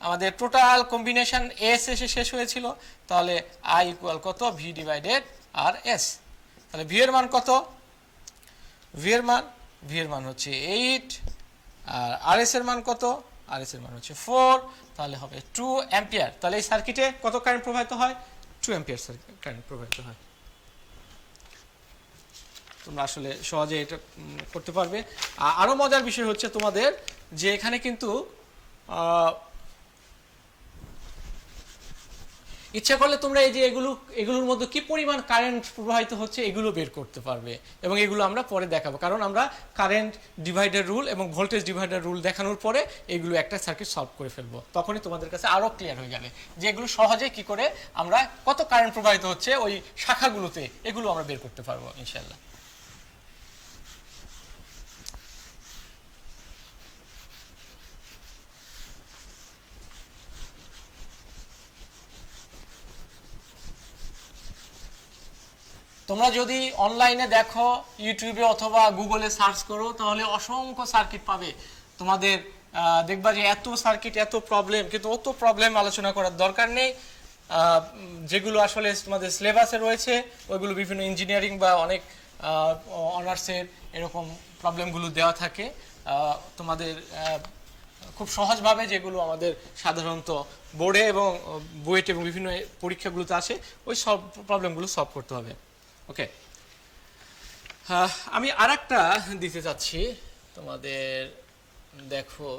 আমাদের টোটাল কম্বিনেশন এস এসে শেষ হয়েছিল, তাহলে I ইকুয়াল কত? B divided RS। তাহলে ভি এর মান কত? ভি এর মান হচ্ছে 8, আর RS এর মান কত? RS এর মান হচ্ছে 4, তাহলে হবে 2 অ্যাম্পিয়ার। তাহলে এই সার্কিটে কত কারেন্ট প্রবাহিত হয়? 2 অ্যাম্পিয়ার কারেন্ট প্রবাহিত হয়। তোমরা আসলে সহজে এটা করতে পারবে। আরো মজার বিষয় হচ্ছে তোমাদের যে এখানে কিন্তু ইচ্ছা করলে তোমরা এই যে এগুলোর মধ্যে কি পরিমাণ কারেন্ট প্রবাহিত হচ্ছে এগুলো বের করতে পারবে, এবং এগুলো আমরা পরে দেখাবো, কারণ আমরা কারেন্ট ডিভাইডার রুল এবং ভোল্টেজ ডিভাইডার রুল দেখানোর পরে এগুলো একটা সার্কিট সলভ করে ফেলবো। তখনই তোমাদের কাছে আরো ক্লিয়ার হয়ে যাবে যে এগুলো সহজে কি করে আমরা কত কারেন্ট প্রবাহিত হচ্ছে ওই শাখাগুলোতে, এগুলো আমরা বের করতে পারবো ইনশাআল্লাহ। তোমরা যদি অনলাইনে দেখো, ইউটিউবে অথবা গুগলে সার্চ করো, তাহলে অসংখ্য সার্কিট পাবে। তোমাদের দেখবা যে এত সার্কিট, এত প্রবলেম, কিন্তু অত প্রবলেম আলোচনা করার দরকার নেই। যেগুলো আসলে তোমাদের সিলেবাসে রয়েছে ওইগুলো বিভিন্ন ইঞ্জিনিয়ারিং বা অনেক অনার্সের এরকম প্রবলেমগুলো দেওয়া থাকে। তোমাদের খুব সহজভাবে যেগুলো আমাদের সাধারণত বোর্ডে এবং বুয়েট এবং বিভিন্ন পরীক্ষাগুলোতে আসে ওই প্রবলেমগুলো সলভ করতে হবে। ওকে, আমি আর একটা দিতে চাচ্ছি তোমাদের, দেখো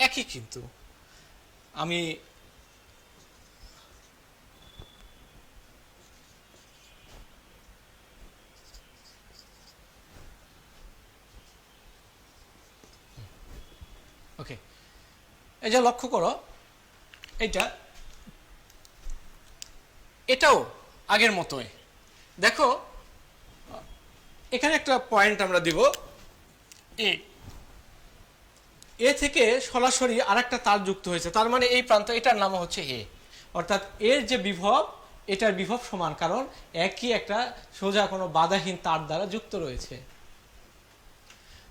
একই, কিন্তু আমি ওকে, এই যে লক্ষ্য করো এটাও আগের মতোই। দেখো এখানে একটা পয়েন্ট আমরা দিব, এ থেকে সরাসরি আরেকটা তার যুক্ত হয়েছে, তার মানে এই প্রান্ত এটার নাম হচ্ছে এ, অর্থাৎ এর যে বিভব এটার বিভব সমান, কারণ একই একটা সোজা কোনো বাধাহীন তার দ্বারা যুক্ত রয়েছে।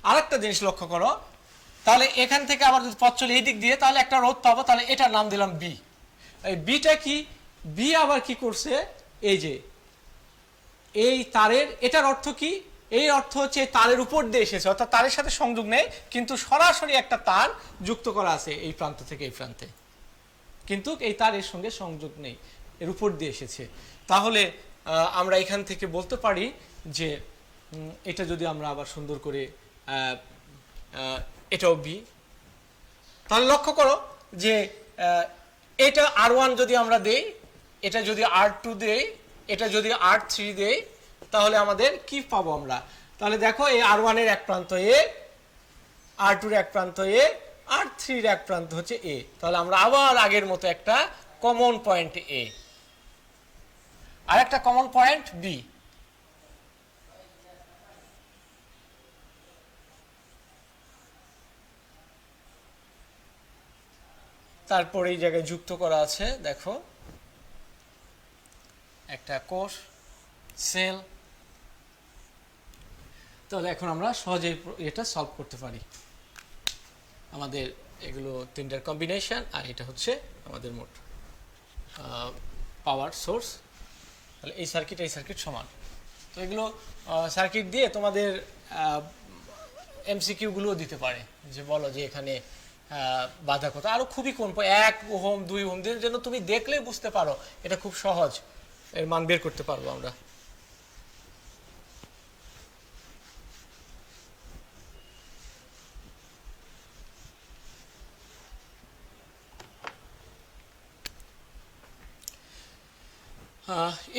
আরেকটা জিনিস লক্ষ্য করো, তাহলে এখান থেকে আবার যদি পথ চলে এই দিক দিয়ে তাহলে একটা রোধ পাবো, তাহলে এটার নাম দিলাম বি। এই বিটা কি, বি আবার কি করছে, এই যে এই তারের, এটার অর্থ কি, এই অর্থ হচ্ছে তারের উপর দিয়ে এসেছে, অর্থাৎ তারের সাথে সংযোগ নেই কিন্তু সরাসরি একটা তার যুক্ত করা আছে এই প্রান্ত থেকে এই প্রান্তে, কিন্তু এই তার এর সঙ্গে সংযোগ নেই, এর উপর দিয়ে এসেছে। তাহলে আমরা এখান থেকে বলতে পারি যে এটা যদি আমরা আবার সুন্দর করে এটাও বি, তাহলে লক্ষ্য করো যে এটা R1 যদি আমরা দেই, এটা যদি R2 দেই, এটা যদি R3 দেই, তাহলে আমাদের কি পাবো আমরা, তাহলে দেখো এই R1 এর এক প্রান্ত এ, R2 এর এক প্রান্ত এ, R3 এর এক প্রান্ত হচ্ছে এ, তাহলে আমরা আবার আগের মতো একটা কমন পয়েন্ট এ আর একটা কমন পয়েন্ট বি, তারপর এই জায়গায় যুক্ত করা আছে, দেখো একটা কোষ সেল। তাহলে এখন আমরা সহজেই এটা সলভ করতে পারি। আমাদের এগুলো তিনটার কম্বিনেশন, আর এটা হচ্ছে আমাদের মোট পাওয়ার সোর্স। তাহলে এই সার্কিট সমান। তো এগুলো সার্কিট দিয়ে তোমাদের এমসিকিউগুলোও দিতে পারে, যে বলো যে এখানে বাধা কত, আরো খুবই কোন 1 ওহম 2 ওহম যেন তুমি দেখলে বুঝতে পারো, এটা খুব সহজ, এর মান বের করতে পারবো আমরা।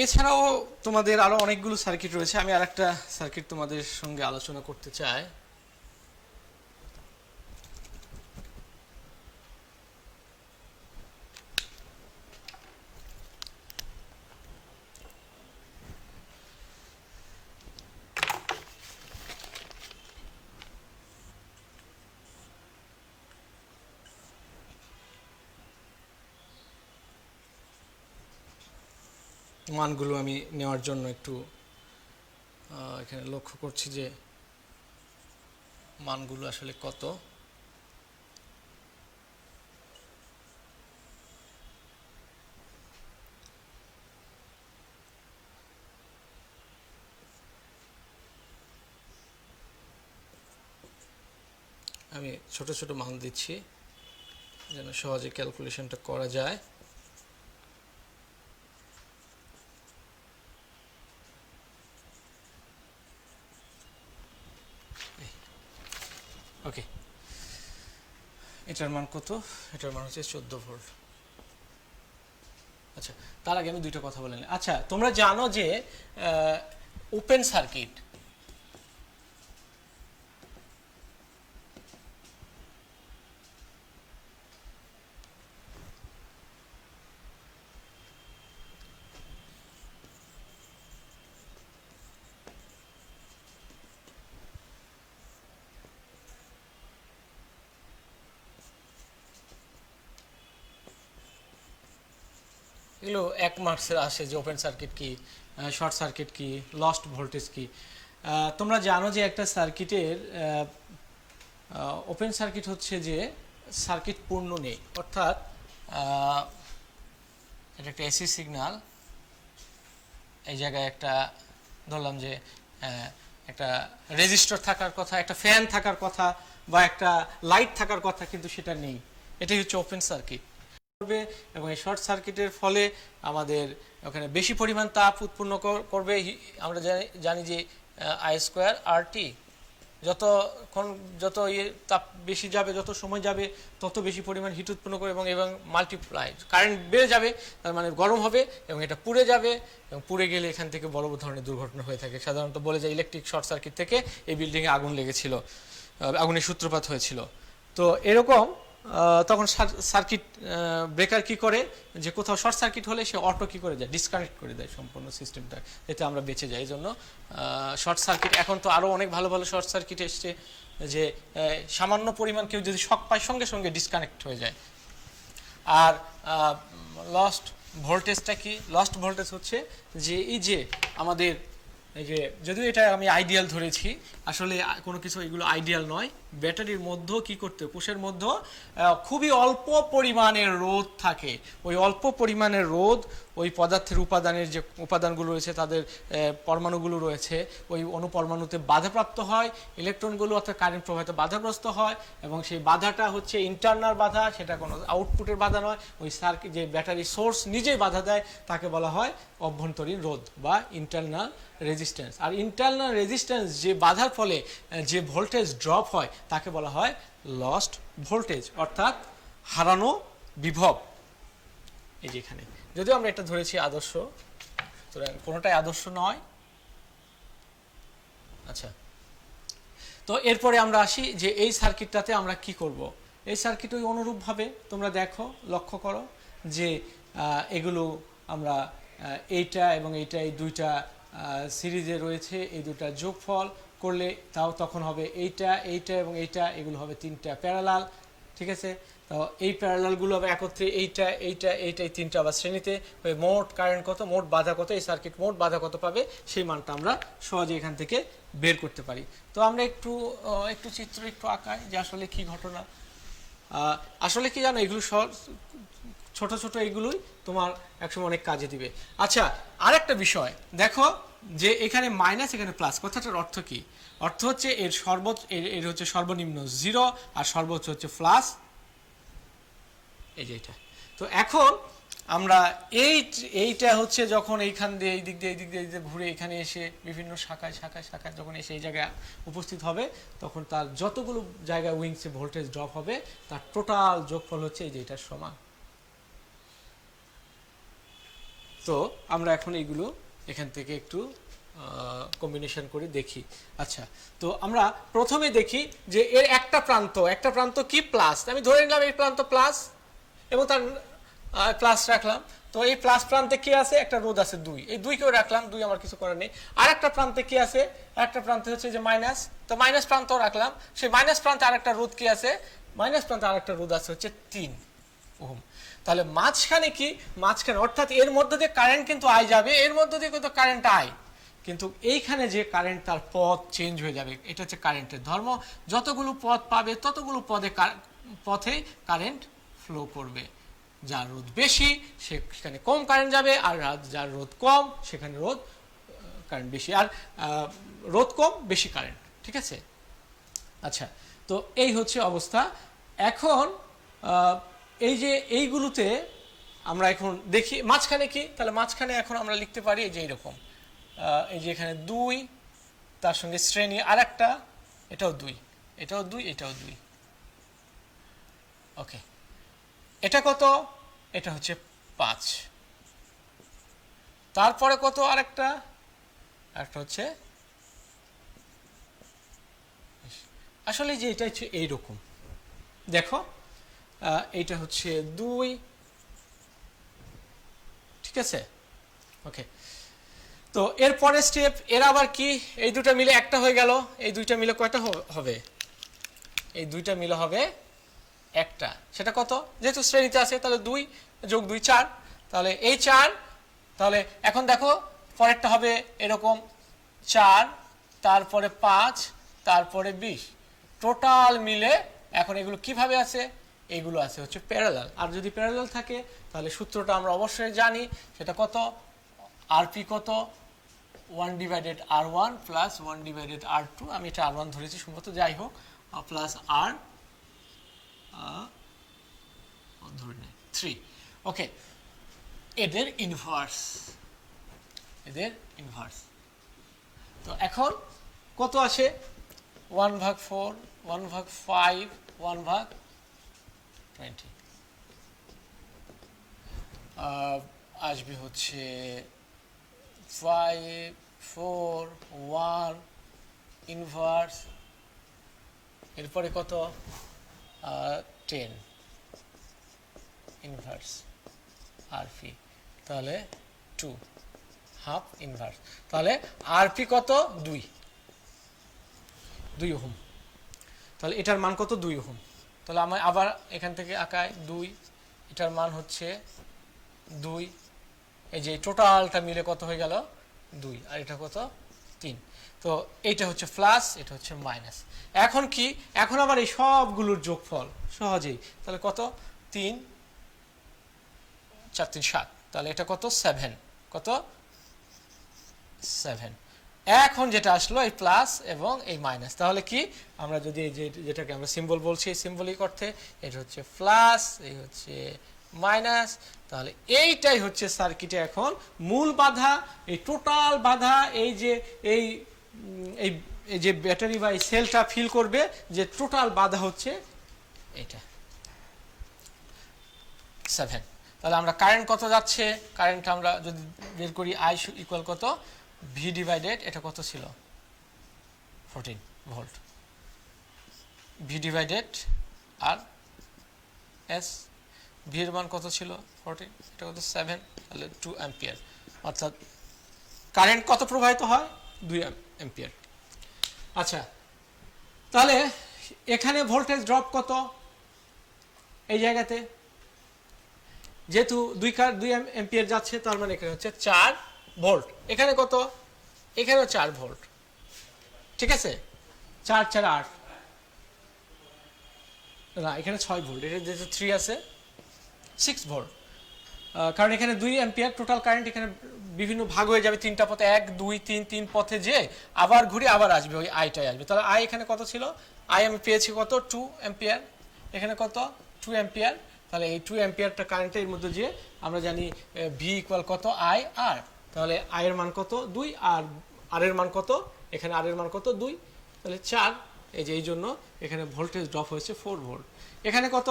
এছাড়াও তোমাদের আরো অনেকগুলো সার্কিট রয়েছে, আমি আরেকটা সার্কিট তোমাদের সঙ্গে আলোচনা করতে চাই। মানগুলো আমি নেওয়ার জন্য একটু এখানে লক্ষ্য করছি যে মানগুলো আসলে কত। আমি ছোট ছোট মান দিচ্ছি যেন সহজে ক্যালকুলেশনটা করা যায়। ওকে, এটার মান কত, এটার মান হচ্ছে 14 ভোল্ট। আচ্ছা, তার আগে আমি দুইটা কথা বলে নিই। আচ্ছা, তোমরা জানো যে ওপেন সার্কিট, এগুলো 1 মার্কসের আসে যে ওপেন সার্কিট কি, শর্ট সার্কিট কি, লস্ট ভোল্টেজ কি। তোমরা জানো যে একটা সার্কিটের ওপেন সার্কিট হচ্ছে যে সার্কিট পূর্ণ নেই, অর্থাৎ এটা একটা এসি সিগন্যাল, এই জায়গায় একটা ধরলাম যে একটা রেজিস্টর থাকার কথা, একটা ফ্যান থাকার কথা বা একটা লাইট থাকার কথা, কিন্তু সেটা নেই। এটাই হচ্ছে ওপেন সার্কিট করবে এবং এই শর্ট সার্কিটের ফলে আমাদের ওখানে বেশি পরিমাণ তাপ উৎপন্ন করবে। আমরা জানি যে I²RT, যত তাপ বেশি যাবে, যত সময় যাবে, তত বেশি পরিমাণ হিট উৎপন্ন করে এবং মাল্টিপ্লাই কারেন্ট বেড়ে যাবে, তার মানে গরম হবে এবং এটা পুড়ে যাবে, এবং পুড়ে গেলে এখান থেকে বড় ধরনের দুর্ঘটনা হয়ে থাকে। সাধারণত বলে যে ইলেকট্রিক শর্ট সার্কিট থেকে এই বিল্ডিংয়ে আগুন লেগেছিল, আগুনের সূত্রপাত হয়েছিল। তো এরকম তখন সার্কিট ব্রেকার কি করে, যে কোথাও শর্ট সার্কিট হলে সে অটো কি করে দেয়, ডিসকানেক্ট করে দেয় সম্পূর্ণ সিস্টেমটা, এতে আমরা বেঁচে যাই। এই জন্য শর্ট সার্কিট, এখন তো আরও অনেক ভালো ভালো শর্ট সার্কিট এসছে, যে সামান্য পরিমাণ কেউ যদি শক পায় সঙ্গে সঙ্গে ডিসকানেক্ট হয়ে যায়। আর লস্ট ভোল্টেজটা কি? লস্ট ভোল্টেজ হচ্ছে যে এই যে আমাদের এই যে, যদিও এটা আমি আইডিয়াল ধরেছি, আসলে কোনো কিছু এগুলো আইডিয়াল নয়। ব্যাটারির মধ্যেও কি করতে, কোষের মধ্যেও খুবই অল্প পরিমাণের রোধ থাকে। ওই অল্প পরিমাণের রোধ ওই পদার্থের উপাদানের যে উপাদানগুলো রয়েছে, তাদের পরমাণুগুলো রয়েছে, ওই অণুপরমাণুতে বাধাপ্রাপ্ত হয়, ইলেকট্রনগুলো অর্থাৎ কারেন্ট প্রবাহিত বাধাগ্রস্ত হয়, এবং সেই বাধাটা হচ্ছে ইন্টারনাল বাধা, সেটা কোনো আউটপুটের বাধা নয়। ওই সার্কিট যে ব্যাটারি সোর্স নিজেই বাধা দেয়, তাকে বলা হয় অভ্যন্তরীণ রোধ বা ইন্টারনাল রেজিস্ট্যান্স। আর ইন্টারনাল রেজিস্ট্যান্স যে বাধার ফলে যে ভোল্টেজ ড্রপ হয়, তাকে বলা হয় লস্ট ভোল্টেজ, অর্থাৎ হারানো বিভব। এই যে এখানে যদিও আমরা এটা ধরেছি আদর্শ, সুতরাং কোনোটাই আদর্শ নয়। আচ্ছা, তো এরপরে আমরা আসি যে এই সার্কিটটাতে আমরা কি করব। এই সার্কিট ওই অনুরূপভাবে তোমরা দেখো, লক্ষ্য করো যে এগুলো আমরা এইটা এবং এইটা, এই দুইটা সিরিজে রয়েছে, এই দুটা যোগফল করলে তাও তখন হবে এইটা, এইটা এবং এইটা, এগুলো হবে তিনটা প্যারালাল। ঠিক আছে, তো এই প্যারালালগুলো হবে একত্রে, এইটা এইটা এইটা, এই তিনটা আবার শ্রেণীতে। মোট কারেন্ট কত, মোট বাধা কত, এই সার্কিট মোট বাধা কত পাবে, সেই মানটা আমরা সহজে এখান থেকে বের করতে পারি। তো আমরা একটু চিত্র একটু আঁকাই যে আসলে কি ঘটনা। আসলে কি জানো, এগুলো ছোট ছোট এগুলোই তোমার একসময় অনেক কাজে দিবে। আচ্ছা, আরেকটা বিষয় দেখো যে এখানে মাইনাস, এখানে প্লাস, কথাটার অর্থ কি? অর্থ হচ্ছে এর হচ্ছে সর্বনিম্ন 0 আর সর্বোচ্চ হচ্ছে প্লাস, এই যে এটা। তো এখন আমরা এইটা হচ্ছে যখন এইখান দিয়ে এই দিক দিয়ে ঘুরে এখানে এসে বিভিন্ন শাখায় শাখায় শাখায় যখন এসে এই জায়গায় উপস্থিত হবে, তখন তার যতগুলো জায়গায় উইংসে ভোল্টেজ ড্রপ হবে, তার টোটাল যোগফল হচ্ছে এই যে এটার সমান। তো আমরা এখন এইগুলো এখান থেকে একটু কম্বিনেশন করে দেখি। আচ্ছা, তো আমরা প্রথমে দেখি যে এর একটা প্রান্ত কি প্লাস, আমি ধরে নিলাম এই প্রান্ত প্লাস এবং তার প্লাস রাখলাম। তো এই প্লাস প্রান্তে কি আছে, একটা রোধ আছে 2, এই 2 কেও রাখলাম, 2 আমার কিছু করার নেই। আর একটা প্রান্তে কি আছে, একটা প্রান্তে হচ্ছে যে মাইনাস, তো মাইনাস প্রান্ত রাখলাম। সেই মাইনাস প্রান্তে আরেকটা রোধ কি আছে, মাইনাস প্রান্তে আরেকটা রোধ আছে হচ্ছে 3 ওহম। তাহলে মাঝখানে কি, মাঝখানে অর্থাৎ এর মধ্যে দিয়ে কারেন্ট কিন্তু আই যাবে, এর মধ্যে দিয়ে কিন্তু কারেন্ট আই, কিন্তু এইখানে যে কারেন্ট তার পথ চেঞ্জ হয়ে যাবে। এটা হচ্ছে কারেন্টের ধর্ম, যতগুলো পথ পাবে ততগুলো পথে কারেন্ট ফ্লো করবে। যার রোধ বেশি সেখানে কম কারেন্ট যাবে, আর যার রোধ কম সেখানে কারেন্ট বেশি, আর রোধ কম বেশি কারেন্ট। ঠিক আছে, আচ্ছা, তো এই হচ্ছে অবস্থা। এখন এই যে এইগুলোতে আমরা এখন দেখি মাঝখানে কি, তাহলে মাঝখানে এখন আমরা লিখতে পারি এই যে এইরকম, এই যে এখানে 2, তার সঙ্গে শ্রেণী আর একটা, এটাও 2, এটাও 2, এটাও 2। ওকে, এটা কত, এটা হচ্ছে 5, তারপরে কত আরেকটা হচ্ছে, আসলে যে এটা হচ্ছে এইরকম, দেখো এইটা হচ্ছে 2, ঠিক আছে। ওকে, তো এরপরে স্টেপ, এর আবার কি, এই দুটা মিলে একটা হয়ে গেল, এই দুইটা মিলে কয়টা হবে, এই দুইটা মিলে হবে একটা, সেটা কত, যেহেতু শ্রেণীতে আছে তাহলে 2 যোগ 2 4, তাহলে এই 4, তাহলে এখন দেখো পরেরটা হবে এরকম 4 তারপরে 5, তারপরে 20, টোটাল মিলে এখন এগুলো কিভাবে আছে, এইগুলো আছে হচ্ছে প্যারালাল। আর যদি প্যারালাল থাকে তাহলে সূত্রটা আমরা অবশ্যই জানি, সেটা কত, আরপি কত, 1/r1 প্লাস 1/r2, আমি এটা r1 ধরেছি সম্ভবত, যাই হোক, প্লাস r ধরে নেই 3। ওকে, এদের ইনভার্স, তো এখন কত আসে, 1/4, 1/5, 1/20, আসবে হচ্ছে 5, 4, 1 ইনভার্স, এরপরে কত, 10 ইনভার্স আরপি, তাহলে 2 হাফ ইনভার্স, তাহলে আরপি কত, 2 ওহম, তাহলে এটার মান কত, 2 ওহম। তাহলে আমি আবার এখান থেকে আঁকাই 2, এটার মান হচ্ছে 2, এই যে টোটালটা মিলে কত হয়ে গেল 2, আর এটা কত 3, তো এইটা হচ্ছে প্লাস, এটা হচ্ছে মাইনাস। এখন কি, এখন আবার এই সবগুলোর যোগফল সহজেই, তাহলে কত, 3, 4, 3, 7, তাহলে এটা কত, 7, কত 7। এখন যেটা আসলো এই প্লাস এবং এই মাইনাস, তাহলে কি আমরা যদি এই যেটাকে আমরা সিম্বল বলছি, এই সিম্বলিক অর্থে এটা হচ্ছে প্লাস, এই হচ্ছে মাইনাস, তাহলে এইটাই হচ্ছে সার্কিটে এখন মূল বাধা, এই টোটাল বাধা, এই যে এই যে ব্যাটারি বা এই সেলটা ফিল করবে যে টোটাল বাধা হচ্ছে এটা 7। তাহলে আমরা কারেন্ট কত যাচ্ছে, কারেন্ট আমরা যদি বের করি, আই ইকুয়াল কত, ভি ডিভাইডেড, এটা কত ছিল 14 ভোল্ট, ভি ডিভাইডেড আর এস, ভি এর মান কত ছিল 14, এটা কত 7, তাহলে 2 অ্যাম্পিয়ার, অর্থাৎ কারেন্ট কত প্রবাহিত হয়, 2 অ্যাম্পিয়ার। আচ্ছা, তাহলে এখানে ভোল্টেজ ড্রপ কত, এই জায়গাতে যেহেতু 2 অ্যাম্পিয়ার যাচ্ছে, তার মানে এখানে হচ্ছে 4 ভোল্ট, এখানে কত, এখানেও 4 ভোল্ট, ঠিক আছে, 4, 4, 8, না এখানে 6 ভোল্ট, এটা যেহেতু 3 আছে 6 ভোল্ট, কারণ এখানে 2 অ্যাম্পিয়ার টোটাল কারেন্ট, এখানে বিভিন্ন ভাগ হয়ে যাবে, 3টা পথে, 1, 2, 3 পথে, যে আবার ঘুরে আবার আসবে, ওই আইটাই আসবে। তাহলে আই এখানে কত ছিল, আই আমি পেয়েছি কত, 2 অ্যাম্পিয়ার, এখানে কত 2 অ্যাম্পিয়ার, তাহলে এই 2 অ্যাম্পিয়ারটা কারেন্টের মধ্যে যে আমরা জানি ভি ইকুয়াল কত, আই আর, তাহলে আই এর মান কত 2, আর আর এর মান কত, এখানে আর এর মান কত 2, তাহলে 4, এই যে এই জন্য এখানে ভোল্টেজ ড্রপ হয়েছে 4 ভোল্ট। এখানে কত,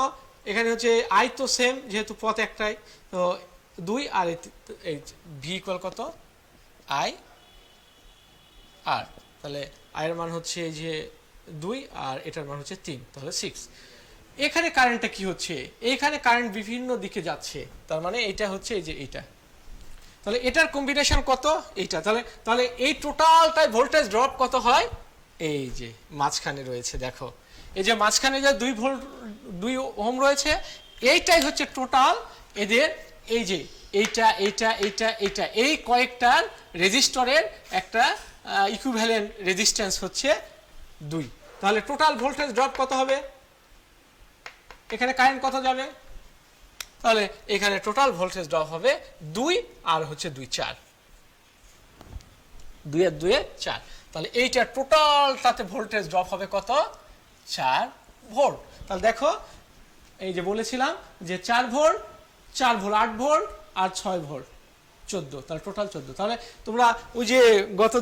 এখানে হচ্ছে আই তো সেম, যেহেতু পথ একটাই, তো 2, আর এই ভি ইকুয়াল কত, আই আর, তাহলে আই এর মান হচ্ছে এই যে 2, আর এটার মান হচ্ছে 3, তাহলে 6। এখানে কারেন্টটা কি হচ্ছে, এখানে কারেন্ট বিভিন্ন দিকে যাচ্ছে, তার মানে এটা হচ্ছে এই যে এইটা, তাহলে এটার কম্বিনেশন কত, এইটা, তাহলে এই টোটালটাই ভোল্টেজ ড্রপ কত হয়, এই যে মাঝখানে রয়েছে, দেখো এই যে মাঝখানে যে 2 ভোল্ট 2 ওহম রয়েছে, এইটাই হচ্ছে টোটাল এদের, এই যে এইটা এইটা এইটা এইটা, এই কয়েকটার রেজিস্টরের একটা ইকুইভ্যালেন্ট রেজিস্ট্যান্স হচ্ছে 2। তাহলে টোটাল ভোল্টেজ ড্রপ কত হবে, এখানে কারেন্ট কত যাবে, তাহলে এখানে টোটাল ভোল্টেজ ড্রপ হবে 2, আর হচ্ছে 2, 4, 2 আর 2 4, তাহলে এইটা টোটালটাতে ভোল্টেজ ড্রপ হবে কত, 4 ভোল্ট। তাহলে দেখো এই যে বলেছিলাম যে 4 ভোল্ট, 4 ভোল্ট 8 ভোল্ট, আর 6 ভোল্ট 14, তাহলে টোটাল 14। তাহলে তোমরা ওই যে গত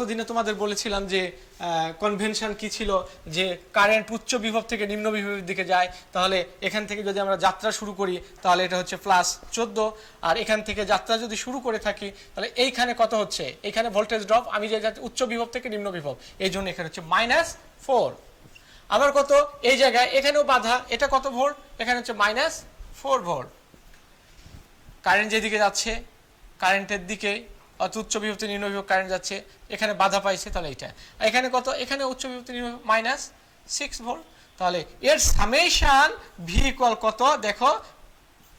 দিনে তোমাদের বলেছিলাম যে কনভেনশন কি ছিল, যে কারেন্ট উচ্চ বিভব থেকে নিম্ন বিভবের দিকে যায়, তাহলে এখান থেকে যদি আমরা যাত্রা শুরু করি তাহলে এটা হচ্ছে প্লাস 14, আর এখান থেকে যাত্রা যদি শুরু করে থাকি তাহলে এইখানে কত হচ্ছে, এইখানে ভোল্টেজ ড্রপ, আমি যে উচ্চ বিভব থেকে নিম্ন বিভব, এই জন্য এখানে হচ্ছে -4। আবার কত, এই জায়গায় এখানেও বাধা, এটা কত ভোল্ট, এখানে হচ্ছে -4 ভোল্ট, কারেন্ট যেদিকে যাচ্ছে কারেন্টের দিকে, অর্থাৎ উচ্চ বিভব থেকে নিম্ন বিভব কারেন্ট যাচ্ছে, এখানে বাধা পাইছে, তাহলে এটা, এখানে কত, এখানে উচ্চ বিভব থেকে নিম্ন -6 ভোল্ট, তাহলে এর সামেশন ভি ইকুয়াল কত, দেখো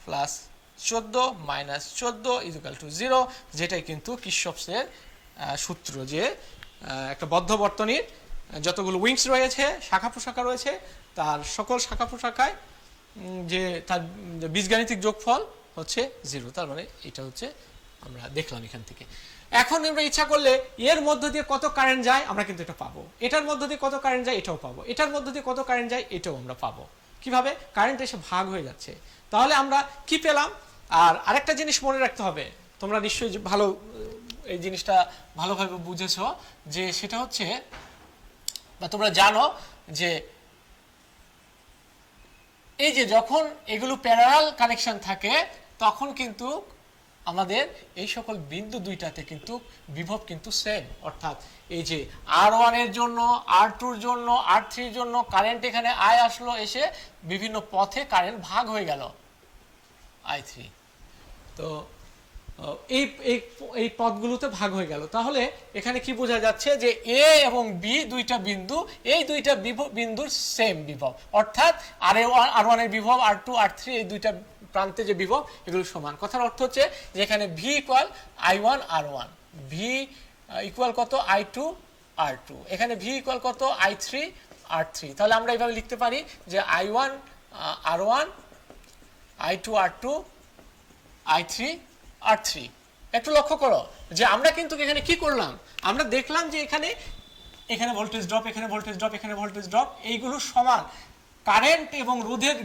+14 -14 = 0, যেটাই কিন্তু কিরশফের সূত্র, যে একটা বদ্ধ বর্তনীর যতগুলো উইংস রয়েছে, শাখা প্রশাখা রয়েছে, তার সকল শাখা প্রশাখায় যে তার বীজগাণিতিক যোগফল হচ্ছে 0। তার মানে এটা হচ্ছে আমরা দেখলাম এখান থেকে। এখন আমরা ইচ্ছা করলে এর মধ্য দিয়ে কত কারেন্ট যায় আমরা কিন্তু এটা পাবো, এটার মধ্য দিয়ে কত কারেন্ট যায় এটাও পাবো, এটার মধ্য দিয়ে কত কারেন্ট যায় এটাও আমরা পাবো। কিভাবে? কারেন্ট এসে ভাগ হয়ে যাচ্ছে। তাহলে আমরা কি পেলাম? আর আরেকটা জিনিস মনে রাখতে হবে, তোমরা নিশ্চয়ই ভালো এই জিনিসটা ভালোভাবে বুঝেছো, যে সেটা হচ্ছে বা তোমরা জানো যে এই যে যখন এগুলো প্যারালাল কানেকশন থাকে তখন কিন্তু আমাদের এই সকল বিন্দু দুইটাতে কিন্তু বিভব কিন্তু সেম। অর্থাৎ এই যে R1 এর জন্য, R2 এর জন্য, R3 এর জন্য কারেন্ট এখানে I আসলো, এসে বিভিন্ন পথে কারেন্ট ভাগ হয়ে গেল I3। তো এই এই পথগুলোতে ভাগ হয়ে গেল। তাহলে এখানে কি বোঝা যাচ্ছে যে A এবং B দুইটা বিন্দু, এই দুইটা বিন্দুর সেম বিভব, অর্থাৎ R1 এর বিভব, R2 R3 এই দুইটা প্রান্তে যে বিভব এগুলো সমান। কথার অর্থ হচ্ছে যে এখানে V equal I1 R1, V equal কত I2 R2, এখানে V ইকুয়াল কত I3 R3। তাহলে আমরা এইভাবে লিখতে পারি যে I1 R1, I2 R2, I3 R3। একটু লক্ষ্য করো যে আমরা কিন্তু এখানে কি করলাম, আমরা দেখলাম যে এখানে এখানে ভোল্টেজ ড্রপ, এখানে ভোল্টেজ ড্রপ, এখানে ভোল্টেজ ড্রপ, এইগুলো সমান। কারেন্ট এবং রোধের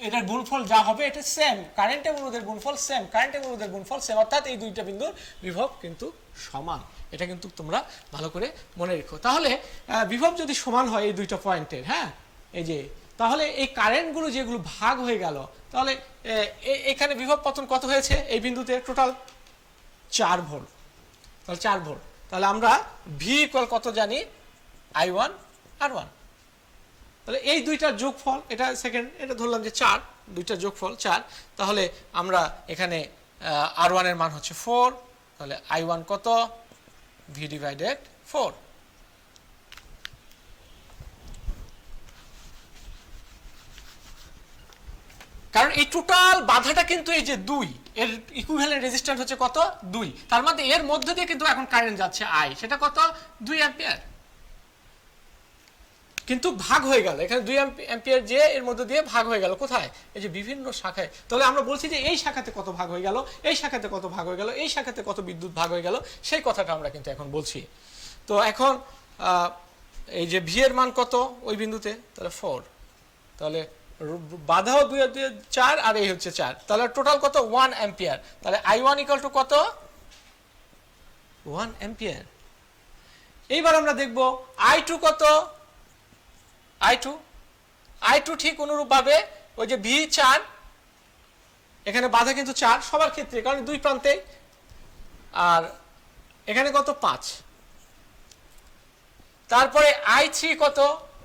এটার গুণফল যা হবে এটা সেম, কারেন্ট এবং রোধের গুণফল সেম, কারেন্ট এবং রোধের গুণফল সেম, অর্থাৎ এই দুইটা বিন্দুর বিভব কিন্তু সমান। এটা কিন্তু তোমরা ভালো করে মনে রেখো। তাহলে বিভব যদি সমান হয় এই দুইটা পয়েন্টের, হ্যাঁ, এই যে, তাহলে এই কারেন্টগুলো যেগুলো ভাগ হয়ে গেল, তাহলে এখানে বিভব পতন কত হয়েছে এই বিন্দুতে? Total 4 volt. তাহলে 4 ভোল্ট। তাহলে আমরা ভি ইকুয়াল কত জানি? I1 R1। তাহলে এই দুইটার যোগফল, এটা সেকেন্ড, এটা ধরলাম যে 4, দুইটার যোগফল 4। তাহলে আমরা এখানে R1 এর মান হচ্ছে 4, তাহলে I1 কত? V divided 4। কারণ এই টোটাল বাধাটা কিন্তু এই যে 2, এর ইকুইভ্যালেন্ট রেজিস্ট্যান্স হচ্ছে কত? 2। তার মধ্যে এর মধ্যে দিয়ে কিন্তু এখন কারেন্ট যাচ্ছে I, সেটা কত? 2 অ্যাম্পিয়ার। কিন্তু ভাগ হয়ে গেল, এখানে 2 অ্যাম্পিয়ার যে এর মধ্যে দিয়ে ভাগ হয়ে গেল কোথায়? এই যে বিভিন্ন শাখায়। তাহলে আমরা বলছি যে এই শাখাতে কত ভাগ হয়ে গেল, এই শাখাতে কত ভাগ হয়ে গেল, এই শাখাতে কত বিদ্যুৎ ভাগ হয়ে গেল, সেই কথাটা আমরা কিন্তু এখন বলছি। তো এখন এই যে ভি এর মান কত ওই বিন্দুতে? তাহলে 4। তাহলে বাধাও 2 আর 2 4, আর এই হচ্ছে 4, তাহলে টোটাল কত? 1 অ্যাম্পিয়ার। তাহলে I1 ইকুয়াল টু কত? 1 অ্যাম্পিয়ার। এইবার আমরা দেখব I2 কত? I2 ঠিক অনুরূপভাবে ওই যে ভি 4, এখানে বাধা কিন্তু 4 সবার ক্ষেত্রে, কারণ দুই প্রান্তে, আর এখানে কত? 5। তারপরে I3 কত?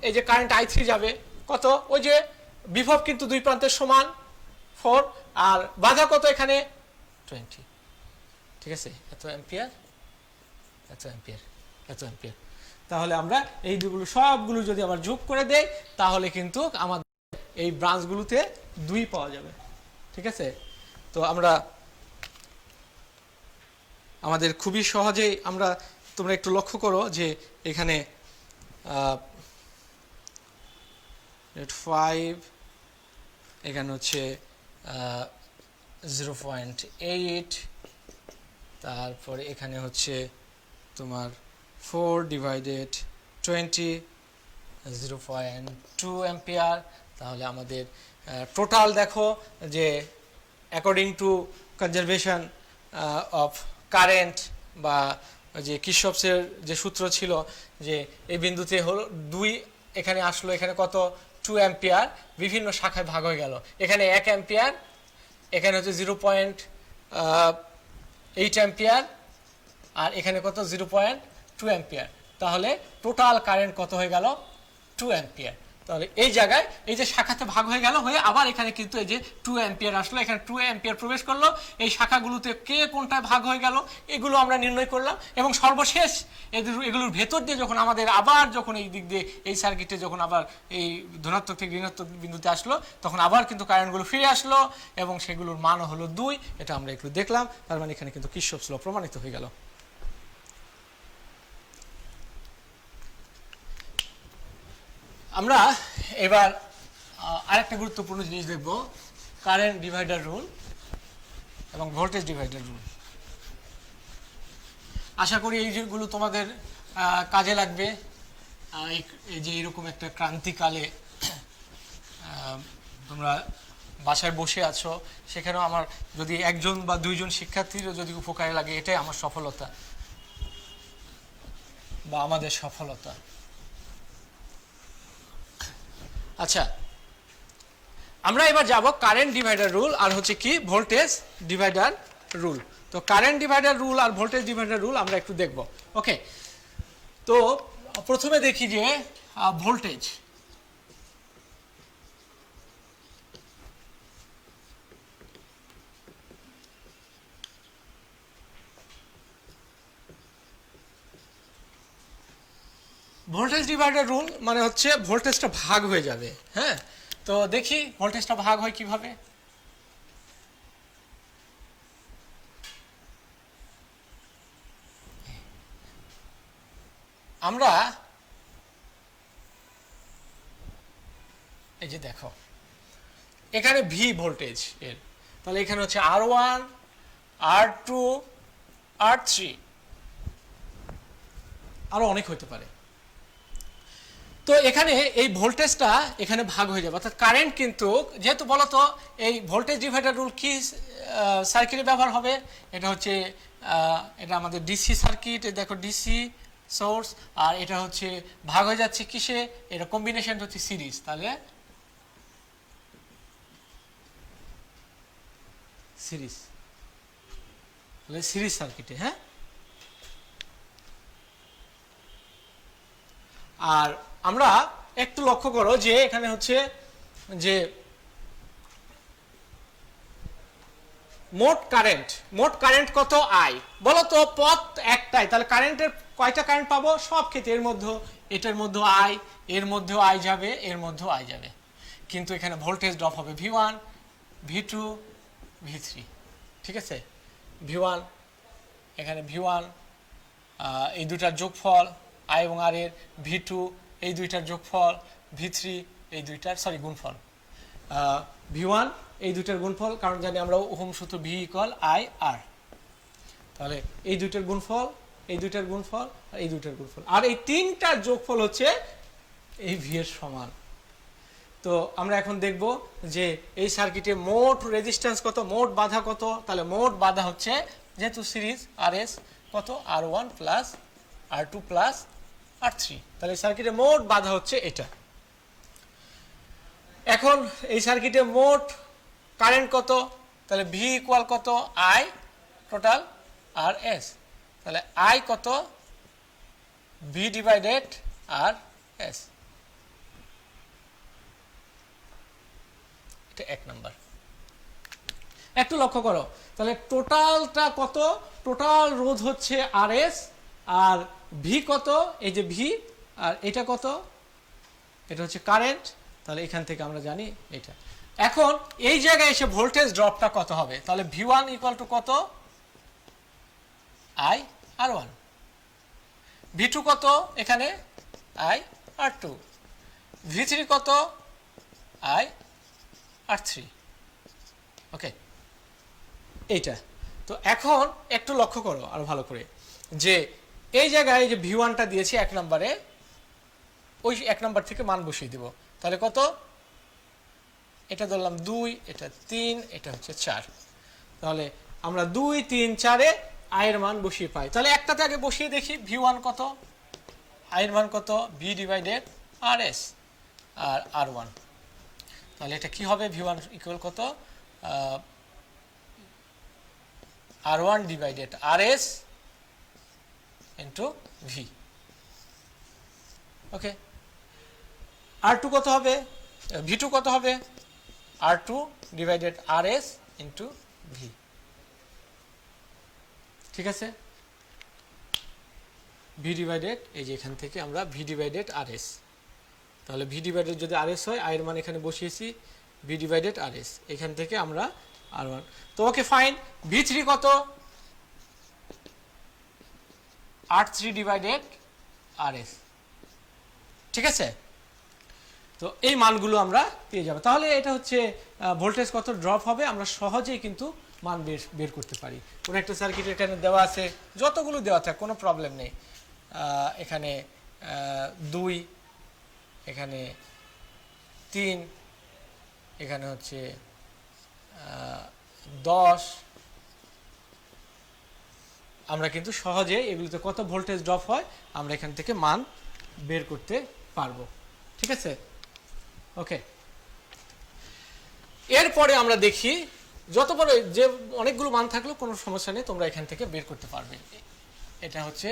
এই যে কারেন্ট I3 যাবে কত? ওই যে বিভব কিন্তু দুই প্রান্তের সমান 4, আর বাধা কত এখানে? 20। ঠিক আছে, এত অ্যাম্পিয়ার, এত অ্যাম্পিয়ার, এত অ্যাম্পিয়ার। তাহলে আমরা এই দুগুলো সবগুলো যদি আবার যোগ করে দেই তাহলে কিন্তু আমাদের এই ব্রাঞ্চগুলোতে 2 পাওয়া যাবে। ঠিক আছে, তো আমরা আমাদের খুবই সহজেই আমরা, তোমরা একটু লক্ষ্য করো যে এখানে 5, এখানে হচ্ছে 0.8, তারপরে এখানে হচ্ছে তোমার 4 ডিভাইডেড 20, 0.2 অ্যাম্পিয়ার। তাহলে আমাদের টোটাল দেখো যে according to conservation of current, বা যে কির্চফের যে সূত্র ছিল যে এই বিন্দুতে হলো 2, এখানে আসলো, এখানে কত? 2 অ্যাম্পিয়ার, বিভিন্ন শাখায় ভাগ হয়ে গেল, এখানে 1 অ্যাম্পিয়ার, এখানে হচ্ছে 0.8 অ্যাম্পিয়ার, আর এখানে কত? 0.2 অ্যাম্পিয়ার। তাহলে টোটাল কারেন্ট কত হয়ে গেল? 2 অ্যাম্পিয়ার। তাহলে এই জায়গায় এই যে শাখাতে ভাগ হয়ে গেল, হয়ে আবার এখানে কিন্তু এই যে 2 অ্যাম্পিয়ার আসলো, এখানে 2 অ্যাম্পিয়ার প্রবেশ করলো, এই শাখাগুলোতে কে কোনটায় ভাগ হয়ে গেল এগুলো আমরা নির্ণয় করলাম। এবং সর্বশেষ এগুলোর ভেতর দিয়ে যখন আমাদের আবার যখন এই দিক দিয়ে এই সার্কিটে যখন আবার এই ধনাত্মক থেকে ঋণাত্মক বিন্দুতে আসলো, তখন আবার কিন্তু কারেন্টগুলো ফিরে আসলো এবং সেগুলোর মানও হলো 2। এটা আমরা একটু দেখলাম, তার মানে এখানে কিন্তু কির্চফস ল প্রমাণিত হয়ে গেল। আমরা এবার আরেকটা গুরুত্বপূর্ণ জিনিস দেখব, কারেন্ট ডিভাইডার রুল এবং ভোল্টেজ ডিভাইডার রুল। আশা করি এইগুলো তোমাদের কাজে লাগবে। এই যে এরকম একটা ক্রান্তিকালে তোমরা বাসায় বসে আছো, সেখানেও আমার যদি একজন বা দুইজন শিক্ষার্থীরও যদি উপকারে লাগে, এটাই আমার সফলতা বা আমাদের সফলতা। আচ্ছা, আমরা এবার যাব কারেন্ট ডিভাইডার রুল আর হচ্ছে কি ভোল্টেজ ডিভাইডার রুল। তো কারেন্ট ডিভাইডার রুল আর ভোল্টেজ ডিভাইডার রুল আমরা একটু দেখব। ওকে, তো প্রথমে দেখি যে ভোল্টেজ। ভোল্টেজ ডিভাইডার রুল মানে হচ্ছে ভোল্টেজটা ভাগ হয়ে যাবে। হ্যাঁ, তো দেখি ভোল্টেজটা ভাগ হয় কিভাবে। আমরা এই যে দেখো এখানে ভি ভোল্টেজ এর, তাহলে এখানে হচ্ছে R1 R2 R3, আরো অনেক হতে পারে। তো এখানে এই ভোল্টেজটা এখানে ভাগ হয়ে যাবে, অর্থাৎ কারেন্ট কিন্তু যেহেতু বলতো এই ভোল্টেজ ডিভাইডার রুল কি সার্কিটে ব্যবহার হবে, এটা হচ্ছে এটা আমাদের ডিসি সার্কিট। দেখো ডিসি সোর্স, আর এটা হচ্ছে ভাগ হয়ে যাচ্ছে কিসে, এটা কম্বিনেশন হচ্ছে সিরিজ, তাহলে সিরিজ, তাহলে সিরিজ সার্কিটে। হ্যাঁ, আর আমরা একটু লক্ষ্য করো যে এখানে হচ্ছে যে মোট কারেন্ট কত, আই। বলো তো পথ একটাই, তাহলে কারেন্টের কয়টা কারেন্ট পাবো, সব ক্ষেত্রে এর মধ্যে, এটার মধ্যে আই, এর মধ্যেও আই যাবে, এর মধ্যেও আই যাবে। কিন্তু এখানে ভোল্টেজ ড্রপ হবে V1 V2 V3। ঠিক আছে, V1 এখানে V1 এই দুটার যোগফল আই এবং আর এর, V2 এই দুইটার যোগফল, V3 এই দুইটার গুণফল, V1 এই দুইটার গুণফল, কারণ জানি আমরা ওহম সূত্র V ইকুয়াল আই আর। তাহলে এই দুইটার গুণফল, এই দুইটার গুণফল আর এই দুইটার গুণফল, আর এই তিনটার যোগফল হচ্ছে এই V এর সমান। তো আমরা এখন দেখব যে এই সার্কিটে মোট রেজিস্ট্যান্স কত, মোট বাধা কত। তাহলে মোট বাধা হচ্ছে যেহেতু সিরিজ RS কত, R1 plus R2 plus R3, তাহলে সার্কিটে মোট বাধা হচ্ছে এটা। এখন এই সার্কিটে মোট কারেন্ট কত, তাহলে V ইকুয়াল কত, I টোটাল RS, তাহলে I কত, V ডিভাইডেড RS। এটা এক নাম্বার। একটু লক্ষ্য করো, তাহলে টোটালটা কত, টোটাল রোধ হচ্ছে RS, আর V কত, এই যে V, আর এটা কত, এটা হচ্ছে কারেন্ট। তাহলে এখান থেকে আমরা জানি এটা। এখন এই জায়গায় এসে ভোল্টেজ ড্রপটা কত হবে, তাহলে V1 ইকুয়াল টু কত, I R1, V2 কত, এখানে I R2, V3 কত, I R3। ওকে, এইটা। তো এখন একটু লক্ষ্য করো আরো ভালো করে, যে এই জায়গায় যে V1টা দিয়েছি এক নম্বরে, ওই এক নম্বর থেকে মান বসিয়ে দিব। তাহলে কত, এটা ধরলাম 2, এটা 3, এটা হচ্ছে 4। তাহলে আমরা 2, 3, 4-এ আই এর মান বসিয়ে পাই। তাহলে একটাতে আগে বসিয়ে দেখি V1 কত, আই এর মান কত, V ডিভাইডেড RS আর R1। তাহলে এটা কি হবে, V1 ইকুয়াল কত, R1 divided RS into V। ওকে, R2 কত হবে, V2 কত হবে, R2 divided RS into V। ঠিক আছে, V ডিভাইডেড, এই যে এখান থেকে আমরা V ডিভাইডেড RS, তাহলে V ডিভাইডেড যদি RS হয়, আই এর মান এখানে বসিয়েছি, V ডিভাইডেড RS, এখান থেকে আমরা R1। তো ওকে ফাইন, V3 কত, R3 ডিভাইডেড RS। ঠিক আছে, তো এই মানগুলো আমরা পেয়ে যাব। তাহলে এটা হচ্ছে ভোল্টেজ কত ড্রপ হবে আমরা সহজেই কিন্তু মান বের করতে পারি। কোনো একটা সার্কিট এখানে দেওয়া আছে, যতগুলো দেওয়া থাকে কোনো প্রবলেম নেই। এখানে 2, এখানে 3, এখানে হচ্ছে 10, আমরা কিন্তু সহজে এগুলোতে কত ভোল্টেজ ড্রপ হয় আমরা এখান থেকে মান বের করতে পারবো। ঠিক আছে, ওকে। এরপরে আমরা দেখি যত বড় যে অনেকগুলো মান থাকলেও কোনো সমস্যা নেই, তোমরা এখান থেকে বের করতে পারবে। এটা হচ্ছে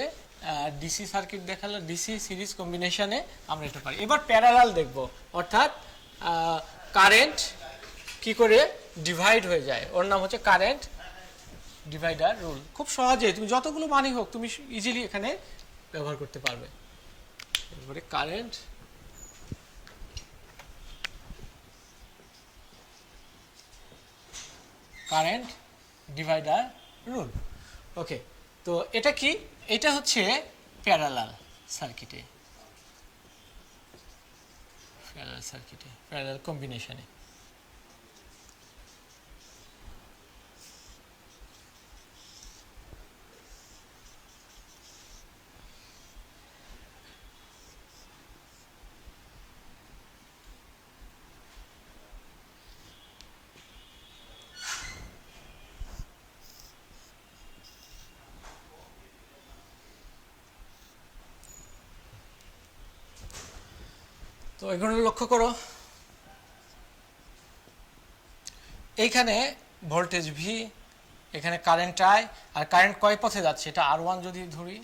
ডিসি সার্কিট দেখালো, ডিসি সিরিজ কম্বিনেশনে আমরা এটা পারি। এবার প্যারালাল দেখব, অর্থাৎ কারেন্ট কি করে ডিভাইড হয়ে যায়, ওর নাম হচ্ছে কারেন্ট ডিভাইডার রুল। খুব সহজে তুমি যতগুলো মানই হোক তুমি ইজিলি এখানে ব্যবহার করতে পারবে। এরপরে কারেন্ট ডিভাইডার রুল। ওকে, তো এটা কি? এটা হচ্ছে প্যারালাল সার্কিটে, প্যারালাল কম্বিনেশনে। তো এগুলো লক্ষ্য করো, এইখানে ভোল্টেজ ভি, এখানে কারেন্ট আই, আর কারেন্ট কয় পথে যাচ্ছে এটা R1 যদি ধরি,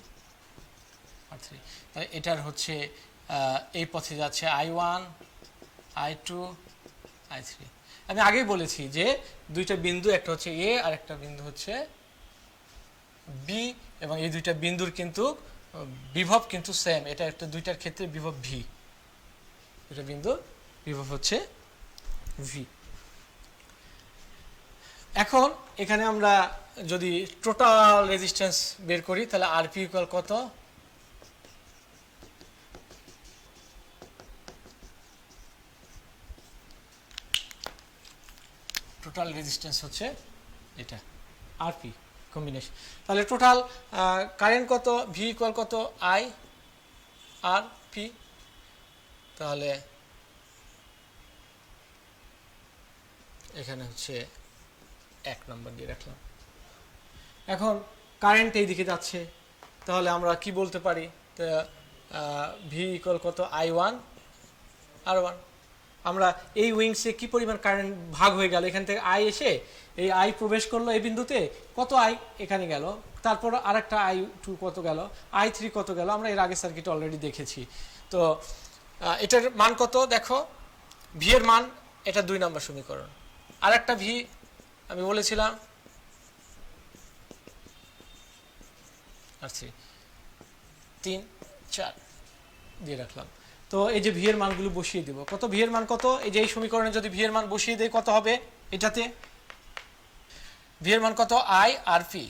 R3, তাহলে এটার হচ্ছে এই পথে যাচ্ছে I1, I2, I3। আমি আগেই বলেছি যে দুইটা বিন্দু, একটা হচ্ছে এ আর একটা বিন্দু হচ্ছে বি, এবং এই দুইটা বিন্দুর কিন্তু বিভব কিন্তু সেম। এটা একটা দুইটার ক্ষেত্রে বিভব ভি, দুইটা বিন্দু বিভব হচ্ছে ভি। এখন এখানে আমরা যদি টোটাল রেজিস্ট্যান্স বের করি তাহলে আরপি ইকুয়াল কত? টোটাল রেজিস্ট্যান্স হচ্ছে এটা আরপি কম্বিনেশন। তাহলে টোটাল কারেন্ট কত? ভি ইকুয়াল কত? I R P. তাহলে এখানে হচ্ছে 1 নম্বর দিয়ে রাখলাম। এখন কারেন্ট এই দিকে যাচ্ছে, তাহলে আমরা কি বলতে পারি? ভি ইকুয়াল কত? I1 R1। আমরা এই উইংসে কি পরিমাণ কারেন্ট ভাগ হয়ে গেল, এখান থেকে আই এসে এই আই প্রবেশ করলো এই বিন্দুতে, কত আই এখানে গেল, তারপর আরেকটা I2 কত গেল, I3 কত গেল, আমরা এর আগে সার্কিট অলরেডি দেখেছি। তো এটার মান কত দেখো, ভি এর মান, এটা 2 নম্বর সমীকরণ। আর একটা ভি আমি বলেছিলাম আর 3, 4 দিয়ে রাখলাম। তো এই যে ভি এর মানগুলো বসিয়ে দিব, কত ভি এর মান কত? এই যে এই সমীকরণে যদি ভি এর মান বসিয়ে দেই কত হবে? এটাতে ভি এর মান কত? I R P.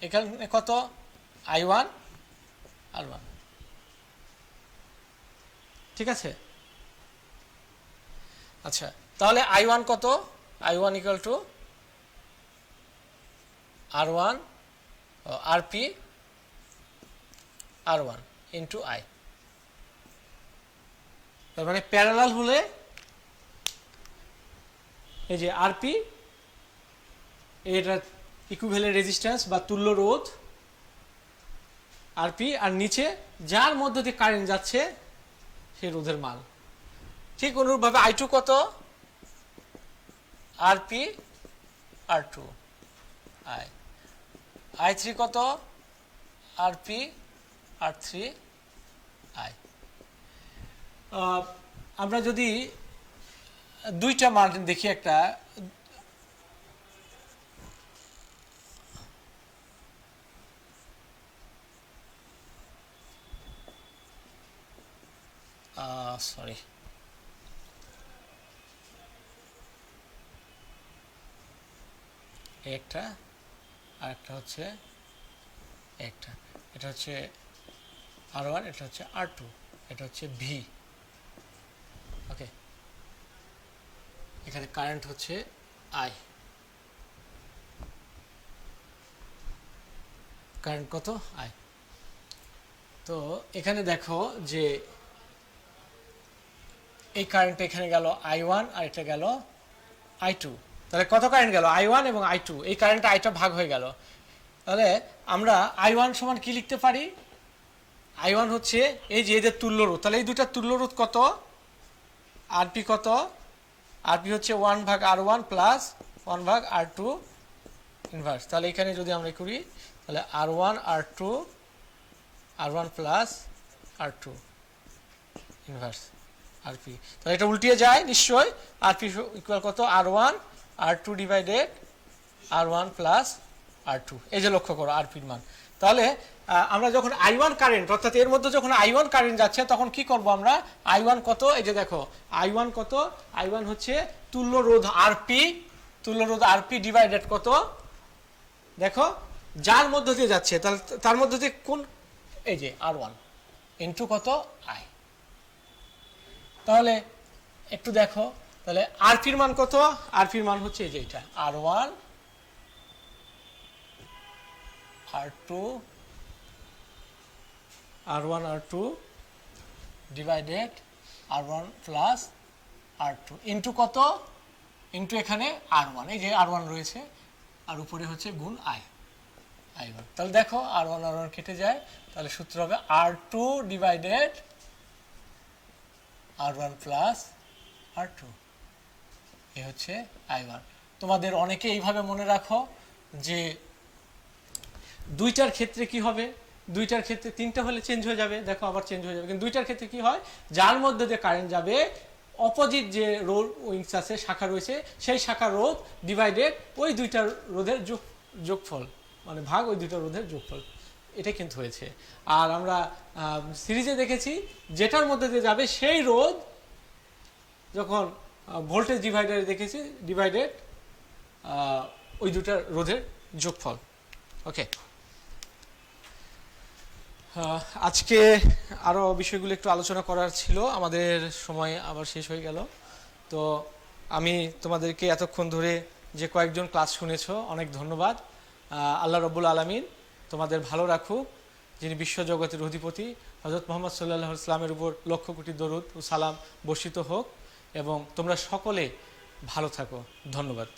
এখানে কত? I1 R1। ঠিক আছে, আচ্ছা। তাহলে I1 কত? I1 equal to R1 RP R1 into I. তার মানে প্যারালাল হলে এই যে আরপি, এটা ইকুইভ্যালেন্ট রেজিস্ট্যান্স বা তুল্য রোধ আরপি, আর নিচে যার মধ্যে দিয়ে কারেন্ট যাচ্ছে সেই রোধের মান। ঠিক অনুরূপভাবে I2 কত? RP R2 I. I3 কত? RP R3 I. আমরা যদি দুইটা মান দেখি, একটা সরি একটা, আর একটা হচ্ছে একটা, এটা হচ্ছে R1, এটা হচ্ছে R2, এটা হচ্ছে ভি। ওকে, এখানে কারেন্ট হচ্ছে আই, কারেন্ট কত আই। তো এখানে দেখো যে এই কারেন্ট এখানে গেল I1 আর এটা গেল I2, তাহলে কত কারেন্ট গেল I1 এবং I2, এই কারেন্ট আইটা ভাগ হয়ে গেল। তাহলে আমরা I1 সমান কি লিখতে পারি, I1 হচ্ছে এই যে এদের তুল্য রোধ, তাহলে এই দুইটা তুল্য রোধ কত, আরপি কত, আরপি হচ্ছে 1/R1 প্লাস 1/R2 ইনভার্স। তাহলে এখানে যদি আমরা করি তাহলে R1 R1 plus R2 inverse RP, তাহলে এটা উল্টিয়ে যায় নিশ্চয়, আরপি ইকুয়াল কত R1 R2 divided R1 plus R2, এই যে লক্ষ্য করো আরপির মান। তাহলে আমরা যখন I1 কারেন্ট, অর্থাৎ এর মধ্যে যখন I1 কারেন্ট যাচ্ছে তখন কি করব আমরা, I1 কত, এই যে দেখো I1 কত, I1 হচ্ছে তুল্য রোধ আরপি, তুল্য রোধ আরপি ডিভাইডেড কত, দেখো যার মধ্য দিয়ে যাচ্ছে তার মধ্য দিয়ে কোন, এই যে R1 ইনটু কত আই। তাহলে একটু দেখো, তাহলে আরপির মান কত, আরপির মান হচ্ছে এই যে এটা R1 R2 divided R1 plus R2 into কত, ইনটু এখানে R1, এই যে R1 রয়েছে আর উপরে হচ্ছে গুণ I1। তাহলে দেখো R1 কেটে যায়, তাহলে সূত্র হবে R2 divided R1 plus R2, এই হচ্ছে I1। তোমাদের অনেকে এইভাবে মনে রাখো যে দুইটার ক্ষেত্রে কি হবে, দুইটার ক্ষেত্রে তিনটা হলে চেঞ্জ হয়ে যাবে, দেখো আবার চেঞ্জ হয়ে যাবে, কিন্তু দুইটার ক্ষেত্রে কি হয়, যার মধ্যে দিয়ে কারেন্ট যাবে অপোজিট যে রোধ উইংস আছে, শাখা রয়েছে, সেই শাখা রোধ ডিভাইডেড ওই দুইটা রোধের যোগফল, মানে ভাগ ওই দুইটা রোধের যোগফল, এটা কিন্তু হয়েছে। আর আমরা সিরিজে দেখেছি যেটার মধ্যে দিয়ে যাবে সেই রোধ যখন ভোল্টেজ ডিভাইডারে দেখেছি ডিভাইডেড ওই দুটা রোধের যোগফল। ওকে, আজকে আরও বিষয়গুলো একটু আলোচনা করার ছিল, আমাদের সময় আবার শেষ হয়ে গেল। তো আমি তোমাদেরকে এতক্ষণ ধরে যে কয়েকজন ক্লাস শুনেছো অনেক ধন্যবাদ। আল্লাহ রব্বুল আলামিন তোমাদের ভালো রাখুক, যিনি বিশ্বজগতের অধিপতি, হযরত মুহাম্মদ সাল্লাল্লাহু আলাইহি ওয়াসাল্লামের উপর লক্ষ কোটি দরুদ ও সালাম বর্ষিত হোক এবং তোমরা সকলে ভালো থাকো। ধন্যবাদ।